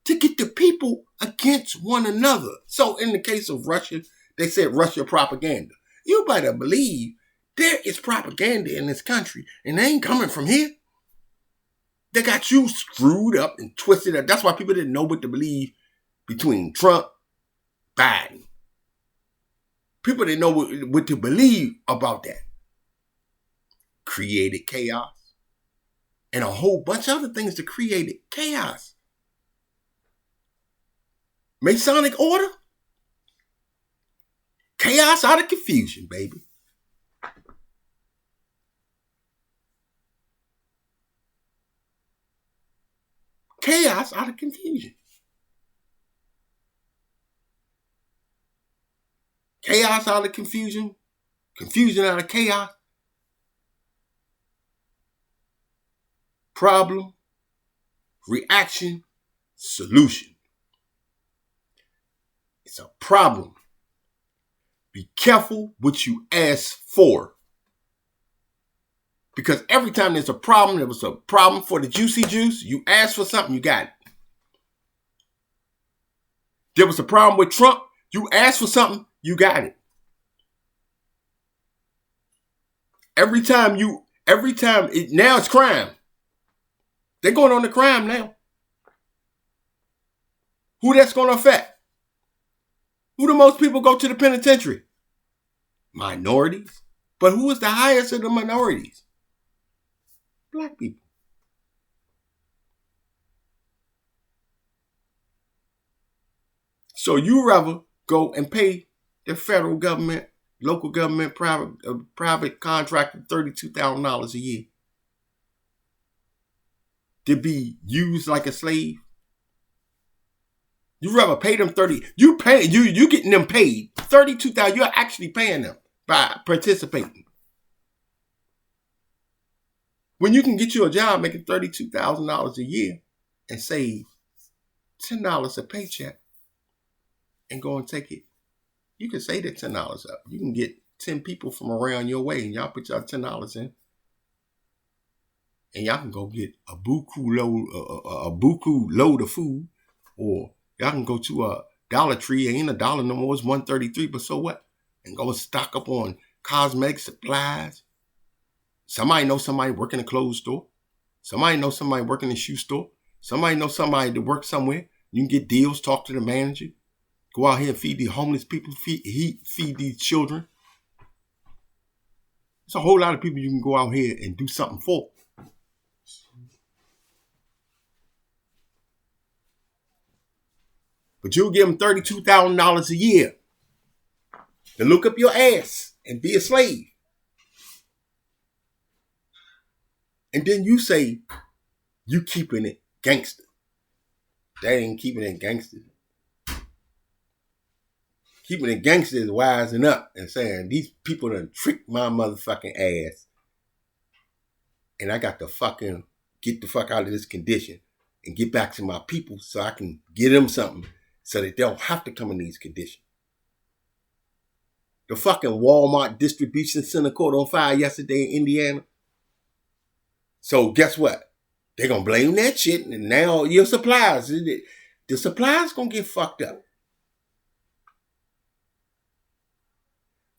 to get the people against one another. So in the case of Russia, they said Russia propaganda. You better believe there is propaganda in this country, and they ain't coming from here. They got you screwed up and twisted up. That's why people didn't know what to believe between Trump, Biden. People didn't know what to believe about that. Created chaos. And a whole bunch of other things that created chaos. Masonic order? Chaos out of confusion, baby. Chaos out of confusion. Chaos out of confusion. Confusion out of chaos. Problem, reaction, solution. It's a problem. Be careful what you ask for. Because every time there's a problem, there was a problem for the juicy juice, you ask for something, you got it. There was a problem with Trump, you asked for something, you got it. Now it's crime. They're going on the crime now. Who that's going to affect? Who the most people go to the penitentiary? Minorities. But who is the highest of the minorities? Black people. So you rather go and pay the federal government, local government, private contractor $32,000 a year to be used like a slave? You rather pay them you getting them paid $32,000. You're actually paying them by participating. When you can get you a job making $32,000 a year and save $10 a paycheck and go and take it, you can save that $10 up. You can get 10 people from around your way and y'all put y'all $10 in. And y'all can go get a buku load of food, or y'all can go to a Dollar Tree. Ain't a dollar no more, it's $1.33, but so what? And go stock up on cosmetic supplies, Somebody knows somebody working in a clothes store. Somebody knows somebody working in a shoe store. Somebody knows somebody to work somewhere. You can get deals, talk to the manager. Go out here and feed these homeless people, feed these children. There's a whole lot of people you can go out here and do something for. But you'll give them $32,000 a year to look up your ass and be a slave. And then you say, you keeping it gangster. That ain't keeping it gangster. Keeping it gangster is wising up and saying, these people done tricked my motherfucking ass. And I got to fucking get the fuck out of this condition and get back to my people so I can give them something so that they don't have to come in these conditions. The fucking Walmart distribution center caught on fire yesterday in Indiana. So guess what? They're going to blame that shit, and now your supplies, the supplies going to get fucked up.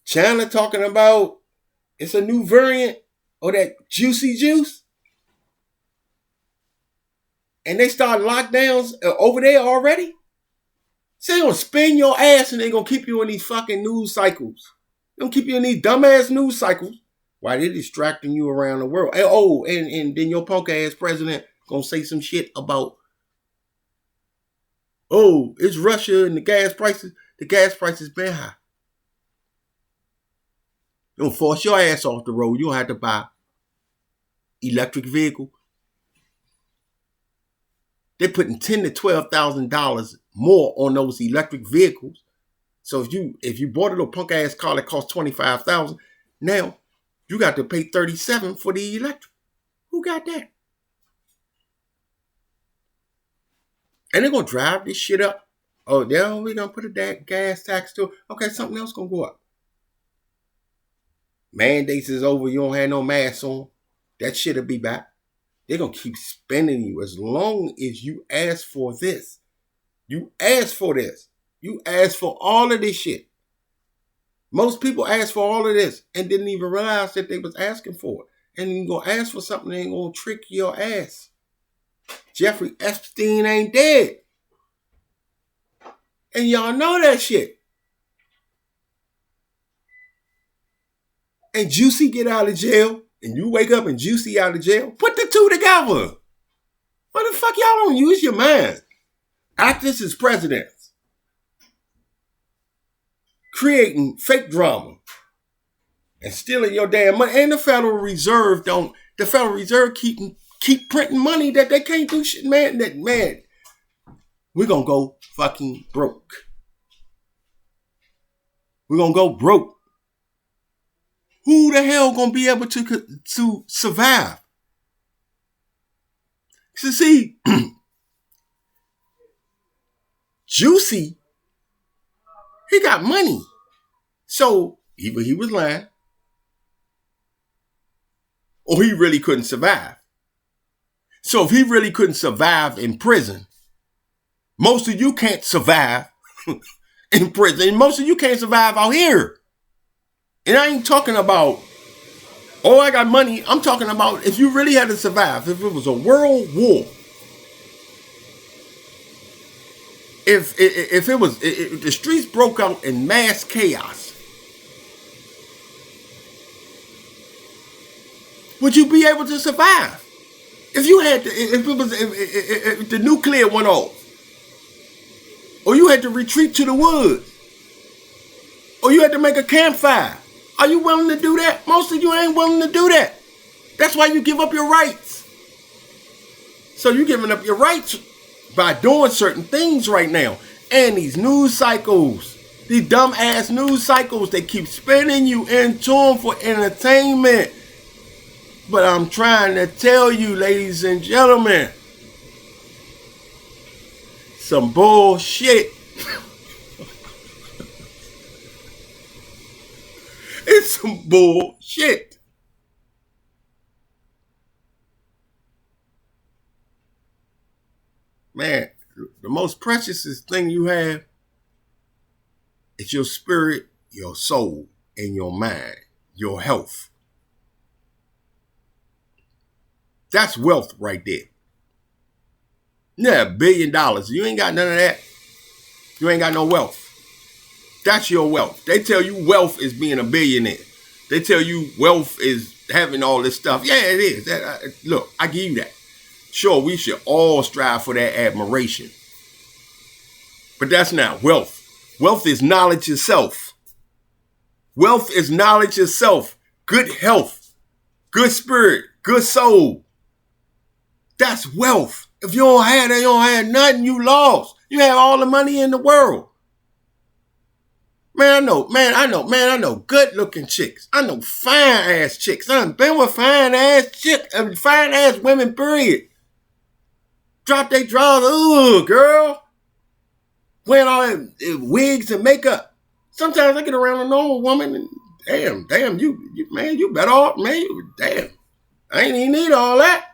China talking about it's a new variant of that juicy juice. And they start lockdowns over there already. So they're going to spin your ass and they're going to keep you in these fucking news cycles. They're going to keep you in these dumbass news cycles while they're distracting you around the world. And then your punk ass president going to say some shit about, it's Russia and the gas prices been high. You're going to force your ass off the road. You don't have to buy electric vehicle. They're putting $10,000 to $12,000 more on those electric vehicles. So if you bought a little punk ass car that cost $25,000, now you got to pay $37,000 for the electric. Who got that? And they're gonna drive this shit up. Oh, now we're gonna put a gas tax to it. Okay, something else gonna go up. Mandates is over. You don't have no mask on. That shit'll be back. They're going to keep spending you as long as you ask for this. You ask for this. You ask for all of this shit. Most people ask for all of this and didn't even realize that they was asking for it. And you're going to ask for something that ain't going to trick your ass. Jeffrey Epstein ain't dead. And y'all know that shit. And Juicy get out of jail. And you wake up and Juicy out of jail. Put the two together. What the fuck y'all don't use your mind? Actors as presidents. Creating fake drama. And stealing your damn money. And the Federal Reserve keep printing money that they can't do shit, man. We're going to go fucking broke. We're going to go broke. Who the hell going to be able to survive? So see, Juicy, he got money. So either he was lying or he really couldn't survive. So if he really couldn't survive in prison, most of you can't survive in prison. Most of you can't survive out here. And I ain't talking about, I got money. I'm talking about if you really had to survive, if it was a world war, if the streets broke out in mass chaos, would you be able to survive? If the nuclear went off, or you had to retreat to the woods, or you had to make a campfire, are you willing to do that? Most of you ain't willing to do that. That's why you give up your rights. So you're giving up your rights by doing certain things right now. And these news cycles, these dumb ass news cycles, they keep spinning you into them for entertainment. But I'm trying to tell you, ladies and gentlemen, some bullshit. It's some bullshit. Man, the most precious thing you have is your spirit, your soul, and your mind, your health. That's wealth right there. Yeah, $1 billion. You ain't got none of that. You ain't got no wealth. That's your wealth. They tell you wealth is being a billionaire. They tell you wealth is having all this stuff. Yeah, it is. Look, I give you that. Sure, we should all strive for that admiration. But that's not wealth. Wealth is knowledge itself. Wealth is knowledge itself. Good health, good spirit, good soul. That's wealth. If you don't have that, you don't have nothing, you lost. You have all the money in the world. Man, I know good-looking chicks. I know fine-ass chicks. I've been with fine-ass chicks, fine-ass women, period. Drop their drawers, ooh, girl. Wearing all that wigs and makeup. Sometimes I get around a normal woman and damn, you better off, man. Damn, I ain't even need all that.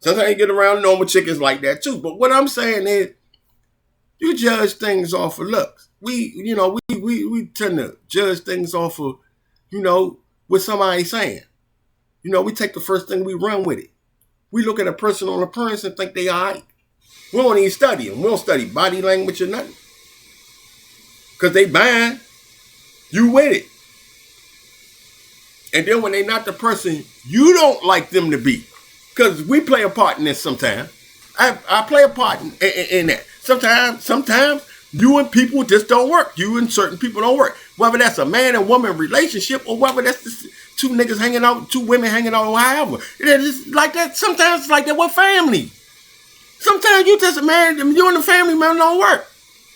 Sometimes you get around normal chickens like that too. But what I'm saying is, you judge things off of looks. We tend to judge things off of, what somebody's saying. We take the first thing, we run with it. We look at a person on appearance and think they all right. We don't even study them. We don't study body language or nothing. Because they buying, you with it. And then when they not the person you don't like them to be, because we play a part in this sometimes. I play a part in that. Sometimes you and people just don't work. You and certain people don't work. Whether that's a man and woman relationship or whether that's just two niggas hanging out, two women hanging out, or however. It's like that. Sometimes it's like that with family. Sometimes you just married them, you and the family man don't work.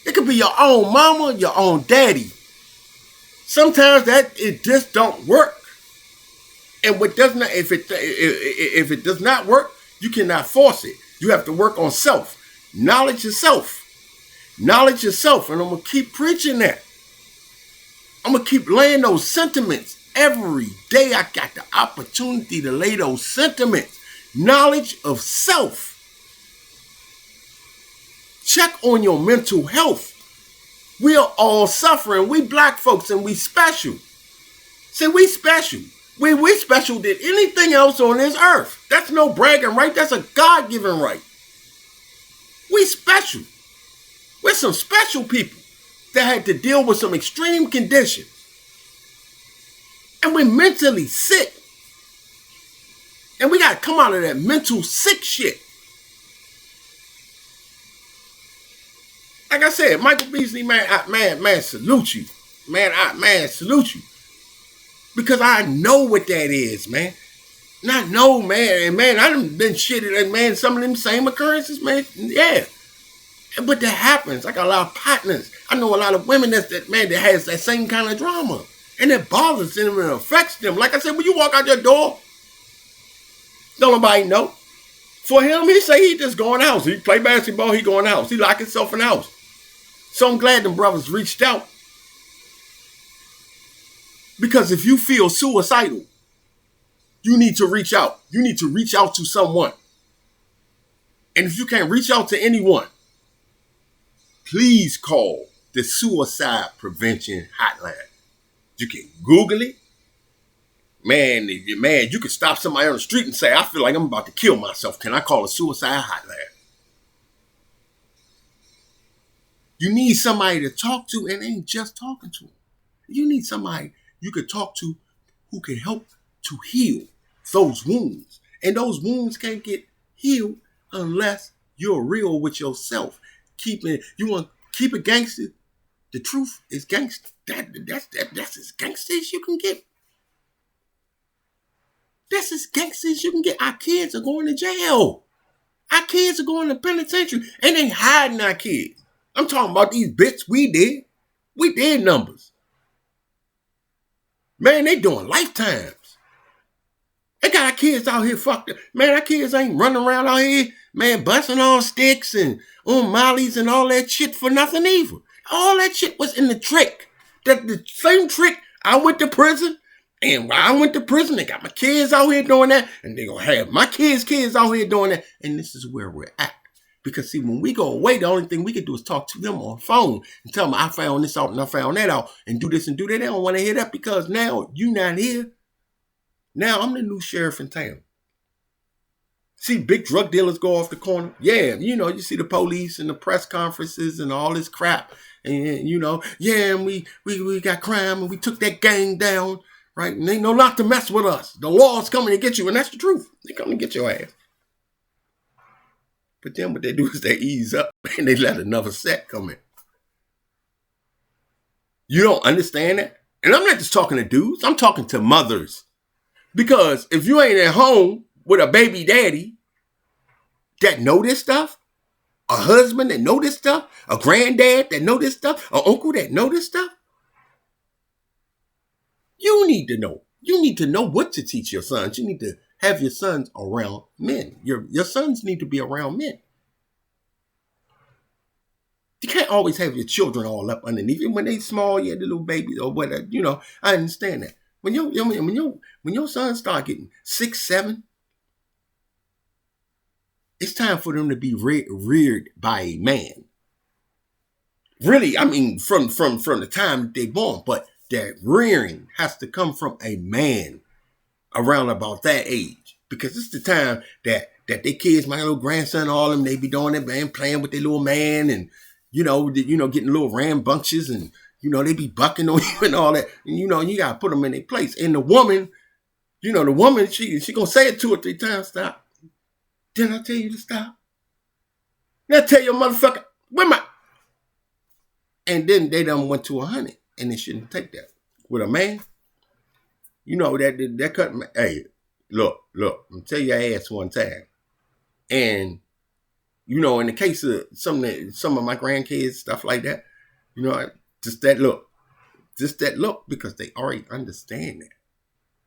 It could be your own mama, your own daddy. Sometimes it just don't work. And what does not, if it does not work, you cannot force it. You have to work on self. Knowledge yourself. Knowledge yourself. And I'm going to keep preaching that. I'm going to keep laying those sentiments. Every day I got the opportunity to lay those sentiments. Knowledge of self. Check on your mental health. We are all suffering. We black folks and we special. See, we special. We special than anything else on this earth. That's no bragging right. That's a God-given right. We special. We're some special people that had to deal with some extreme conditions. And we're mentally sick. And we got to come out of that mental sick shit. Like I said, Michael Beasley, man, salute you. Man, salute you. Because I know what that is, man. And I know, man. And man, I done been shitted at, man, some of them same occurrences, man. Yeah. But that happens. I got a lot of partners. I know a lot of women that has that same kind of drama. And it bothers them and it affects them. Like I said, when you walk out your door, don't nobody know. For him, he say he just go in the house. He play basketball, he go in the house. He lock himself in the house. So I'm glad them brothers reached out. Because if you feel suicidal, you need to reach out. You need to reach out to someone. And if you can't reach out to anyone, please call the Suicide Prevention Hotline. You can Google it. Man, you can stop somebody on the street and say, I feel like I'm about to kill myself. Can I call a suicide hotline? You need somebody to talk to and ain't just talking to them. You need somebody you could talk to who can help to heal those wounds. And those wounds can't get healed unless you're real with yourself. You want to keep it gangster. The truth is gangster. That's as gangster as you can get. That's as gangster as you can get. Our kids are going to jail. Our kids are going to penitentiary. And they hiding our kids. I'm talking about these bits we did. We did numbers. Man, they doing lifetimes. They got our kids out here fucked up. Man, our kids ain't running around out here, man, busting on sticks and on mollies and all that shit for nothing either. All that shit was in the trick. The same trick, I went to prison. And while I went to prison, they got my kids out here doing that. And they going to have my kids out here doing that. And this is where we're at. Because, see, when we go away, the only thing we can do is talk to them on the phone and tell them, I found this out and I found that out and do this and do that. They don't want to hear that because now you not here. Now I'm the new sheriff in town. See big drug dealers go off the corner. Yeah, you see the police and the press conferences and all this crap. And, and we got crime and we took that gang down, right? And they know not to mess with us. The law's coming to get you, and that's the truth. They come to get your ass. But then what they do is they ease up and they let another set come in. You don't understand that? And I'm not just talking to dudes. I'm talking to mothers. Because if you ain't at home with a baby daddy that know this stuff, a husband that know this stuff, a granddad that know this stuff, an uncle that know this stuff, you need to know. You need to know what to teach your sons. You need to have your sons around men. Your sons need to be around men. You can't always have your children all up underneath you. When they small, the little babies or whatever, I understand that. When your sons start getting 6, 7, it's time for them to be reared by a man. Really, I mean, from the time they're born, but that rearing has to come from a man around about that age. Because it's the time that their kids, my little grandson, all of them, they be doing it, man, playing with their little man and, getting little rambunctious and, they be bucking on you and all that. And, you got to put them in their place. And the woman, she going to say it 2 or 3 times, stop. Didn't I tell you to stop? Didn't I tell your motherfucker, where my... And then they done went to 100, and they shouldn't take that. With a man, that cut... Hey, look, I'm tell your ass one time. And, in the case of some of my grandkids, stuff like that, just that look. Just that look, because they already understand that.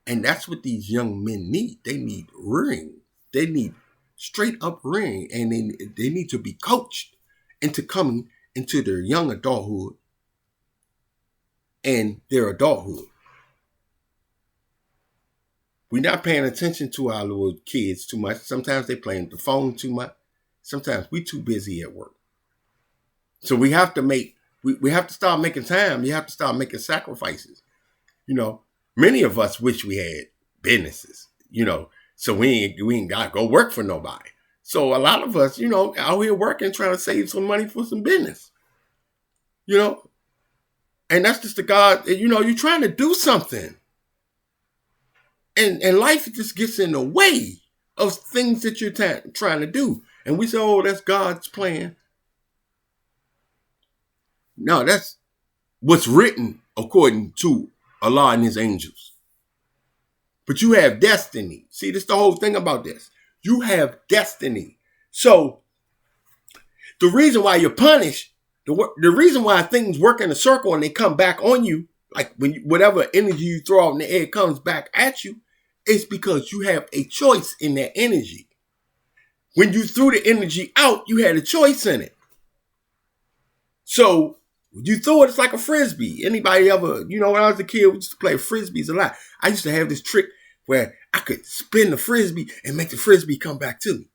And that's what these young men need. They need rearing. They need straight up rearing. And they need to be coached into coming into their young adulthood and their adulthood. We're not paying attention to our little kids too much. Sometimes they playing the phone too much. Sometimes we too busy at work. So we have to we have to start making time. You have to start making sacrifices. Many of us wish we had businesses, so we ain't got to go work for nobody. So a lot of us, out here working, trying to save some money for some business, and that's just the God, you're trying to do something. And life just gets in the way of things that you're trying to do. And we say, oh, that's God's plan. No, that's what's written according to Allah and his angels. But you have destiny. See, this is the whole thing about this. You have destiny. So the reason why you're punished, the reason why things work in a circle and they come back on you, like whatever energy you throw out in the air comes back at you, is because you have a choice in that energy. When you threw the energy out, you had a choice in it. So you throw it, it's like a frisbee. Anybody ever, when I was a kid, we used to play frisbees a lot. I used to have this trick where I could spin the frisbee and make the frisbee come back to me.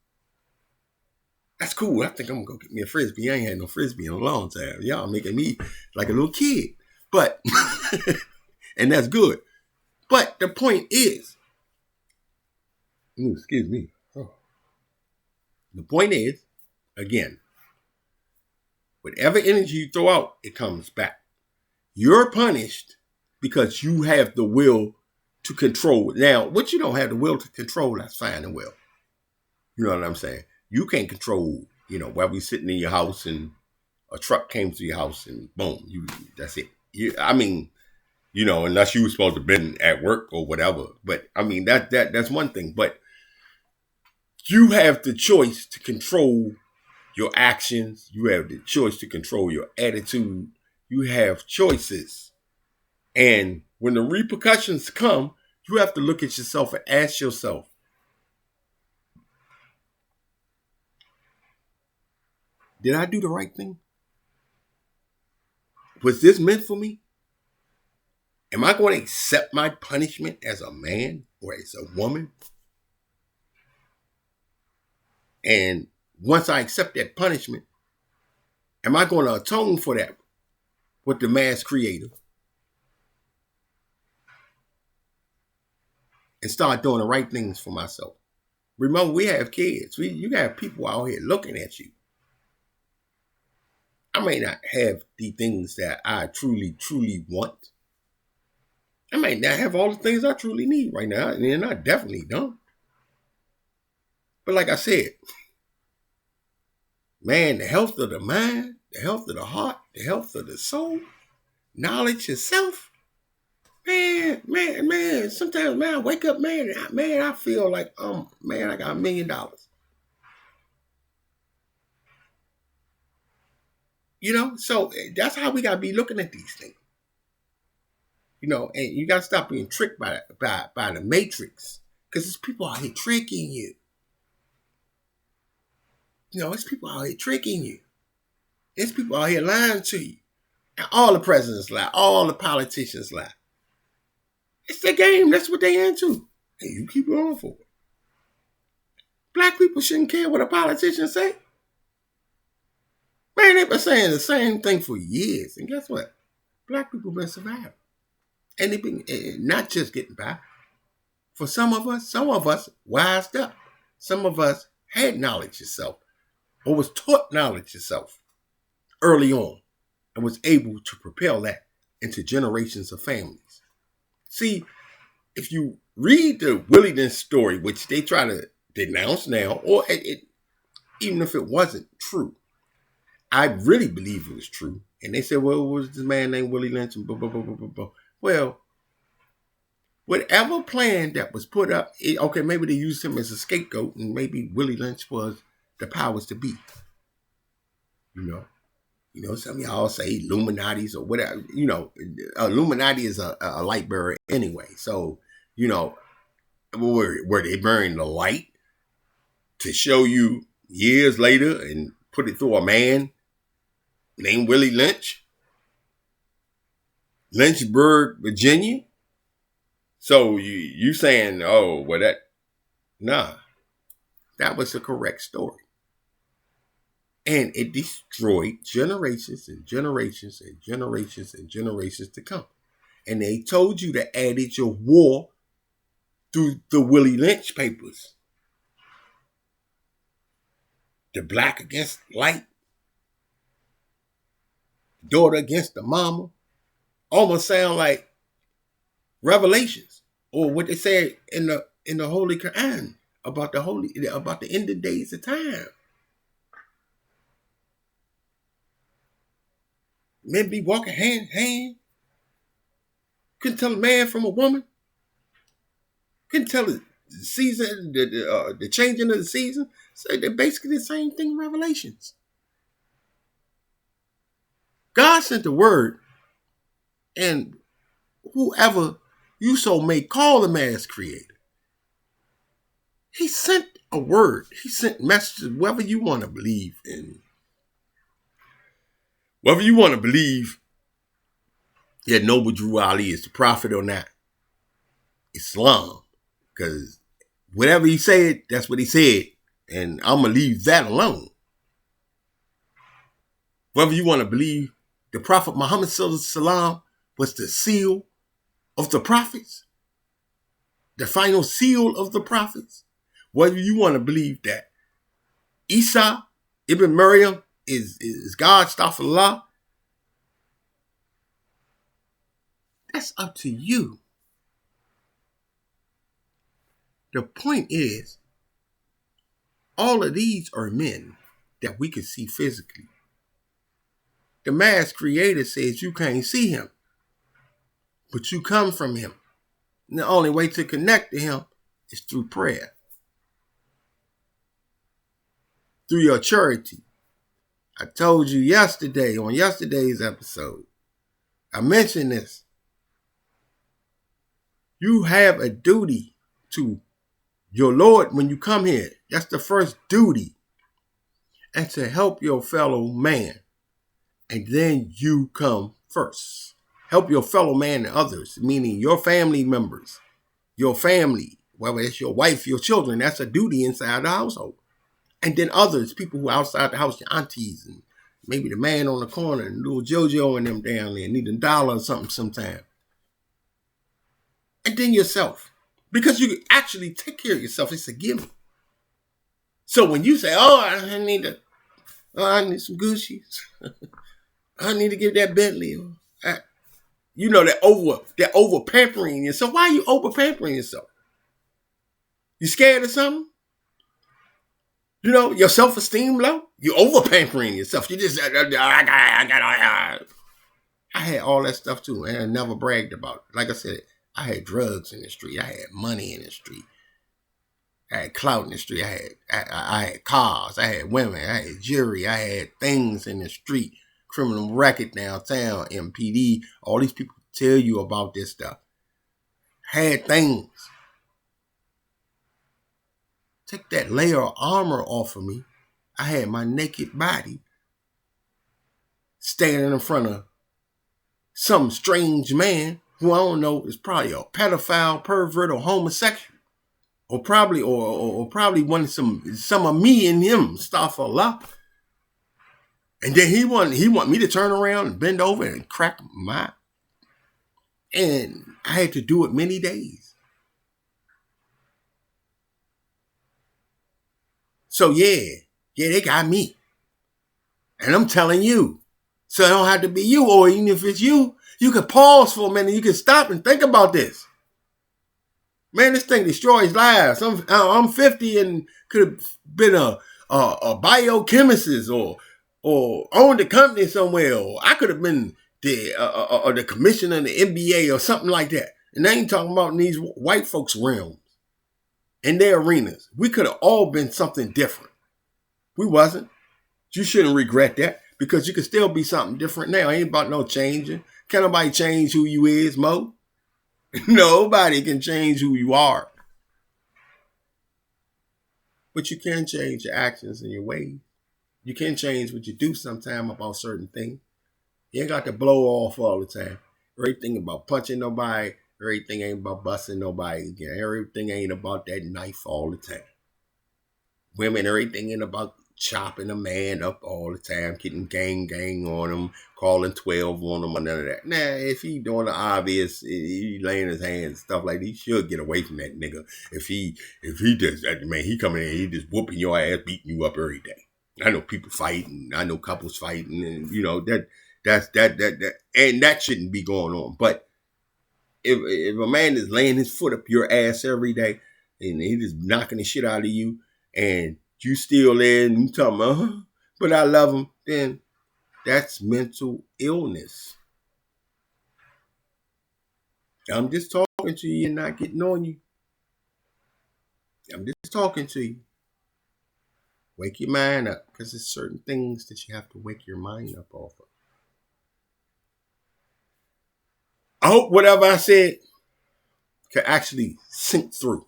That's cool. I think I'm going to go get me a frisbee. I ain't had no frisbee in a long time. Y'all making me like a little kid. But, and that's good. But the point is, excuse me. Oh. The point is, again, whatever energy you throw out, it comes back. You're punished because you have the will to control. Now, what you don't have the will to control, that's fine and well. You know what I'm saying? You can't control, while we sitting in your house and a truck came to your house and boom, that's it. Unless you were supposed to have been at work or whatever. But that's one thing. But you have the choice to control your actions. You have the choice to control your attitude. You have choices. And when the repercussions come, you have to look at yourself and ask yourself, did I do the right thing? Was this meant for me? Am I going to accept my punishment as a man or as a woman? And once I accept that punishment, am I going to atone for that with the mass creator? and start doing the right things for myself. Remember, we have kids. You got people out here looking at you. I may not have the things that I truly, truly want. I might not have all the things I truly need right now, and I definitely don't. But like I said, man, the health of the mind, the health of the heart, the health of the soul, knowledge itself, man. Sometimes, man, I wake up, man, I feel like, man, I got $1 million. So that's how we gotta be looking at these things. And you gotta stop being tricked by the matrix, because there's people out here tricking you. It's people out here tricking you. There's people out here lying to you. And all the presidents lie. All the politicians lie. It's their game. That's what they into. And you keep going for it. Black people shouldn't care what a politician say. Man, they've been saying the same thing for years. And guess what? Black people been surviving. And they've been not just getting by. For some of us wised up. Some of us had knowledge yourself, or was taught knowledge yourself early on, and was able to propel that into generations of families. See, if you read the Willie Lynch story, which they try to denounce now, or even if it wasn't true, I really believe it was true. And they said, well, it was this man named Willie Lynch and blah, blah, blah, blah, blah, blah. Well, whatever plan that was put up, okay, maybe they used him as a scapegoat, and maybe Willie Lynch was the powers to be. Some of y'all say Illuminati's or whatever. Illuminati is a light bearer anyway. So, were they bearing the light to show you years later and put it through a man named Willie Lynch? Lynchburg, Virginia? So you saying, that was the correct story. And it destroyed generations and generations and generations and generations to come. And they told you to adage your war through the Willie Lynch papers. The black against light. Daughter against the mama. Almost sound like Revelations, or what they say in the Holy Quran about the end of days of time. Men be walking hand in hand. Couldn't tell a man from a woman. Couldn't tell the season, the changing of the season. So they're basically the same thing in Revelations. God sent the word, and whoever you so may call him as creator, he sent a word. He sent messages, whether you want to believe in. Whether you want to believe that Noble Drew Ali is the prophet or not, Islam, because whatever he said, that's what he said, and I'm going to leave that alone. Whether you want to believe the Prophet Muhammad Sallallahu was the seal of the prophets, the final seal of the prophets, whether you want to believe that Isa ibn Maryam is God, astaghfirullah, that's up to you. The point is, all of these are men that we can see physically. The mass creator says you can't see him, but you come from him. And the only way to connect to him is through prayer, through your charity. I told you yesterday, on yesterday's episode, I mentioned this. You have a duty to your Lord when you come here. That's the first duty. And to help your fellow man. And then you come first. Help your fellow man and others, meaning your family members, your family, whether it's your wife, your children, that's a duty inside the household. And then others, people who are outside the house, your aunties, and maybe the man on the corner, and little JoJo and them down there need $1 or something sometime. And then yourself. Because you actually take care of yourself. It's a given. So when you say, "Oh, I need some Gucci's. I need to get that Bentley," that over pampering yourself. Why are you over pampering yourself? You scared of something? Your self-esteem low? You over pampering yourself. You just, I had all that stuff too, and I never bragged about it. Like I said, I had drugs in the street. I had money in the street. I had clout in the street. I had cars. I had women. I had jewelry. I had things in the street. Criminal record downtown, MPD. All these people tell you about this stuff. Had things. Take that layer of armor off of me. I had my naked body standing in front of some strange man who I don't know is probably a pedophile, pervert, or homosexual, or probably wanted some of me in him, astaghfirullah. And then he want me to turn around and bend over and crack and I had to do it many days. So yeah, they got me. And I'm telling you, so it don't have to be you, or even if it's you could pause for a minute, you can stop and think about this. Man, this thing destroys lives. I'm 50 and could have been a biochemist or owned a company somewhere, or I could have been the commissioner of the NBA or something like that. And I ain't talking about in these white folks' realms, in their arenas. We could have all been something different. We wasn't. You shouldn't regret that, because you can still be something different now. Ain't about no changing. Can't nobody change who you is, Mo. Nobody can change who you are. But you can change your actions and your ways. You can change what you do sometime about certain things. You ain't got to blow off all the time. Everything about punching nobody. Everything ain't about busting nobody again. Everything ain't about that knife all the time. Women, everything ain't about chopping a man up all the time, getting gang on him, calling 12 on him, or none of that. Nah, if he doing the obvious, he laying his hands, stuff like that, he should get away from that nigga. If he does that, man, he coming in, he just whooping your ass, beating you up every day. I know people fighting, I know couples fighting, and that, and that shouldn't be going on. But if a man is laying his foot up your ass every day, and he just knocking the shit out of you, and you still there and you talking about, but I love him, then that's mental illness. I'm just talking to you and not getting on you. I'm just talking to you. Wake your mind up, because there's certain things that you have to wake your mind up off of. I hope whatever I said can actually sink through.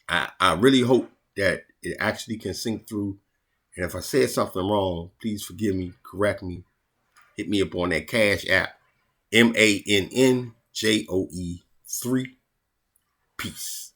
I really hope that it actually can sink through. And if I said something wrong, please forgive me, correct me. Hit me up on that Cash App, MannJoe3. Peace.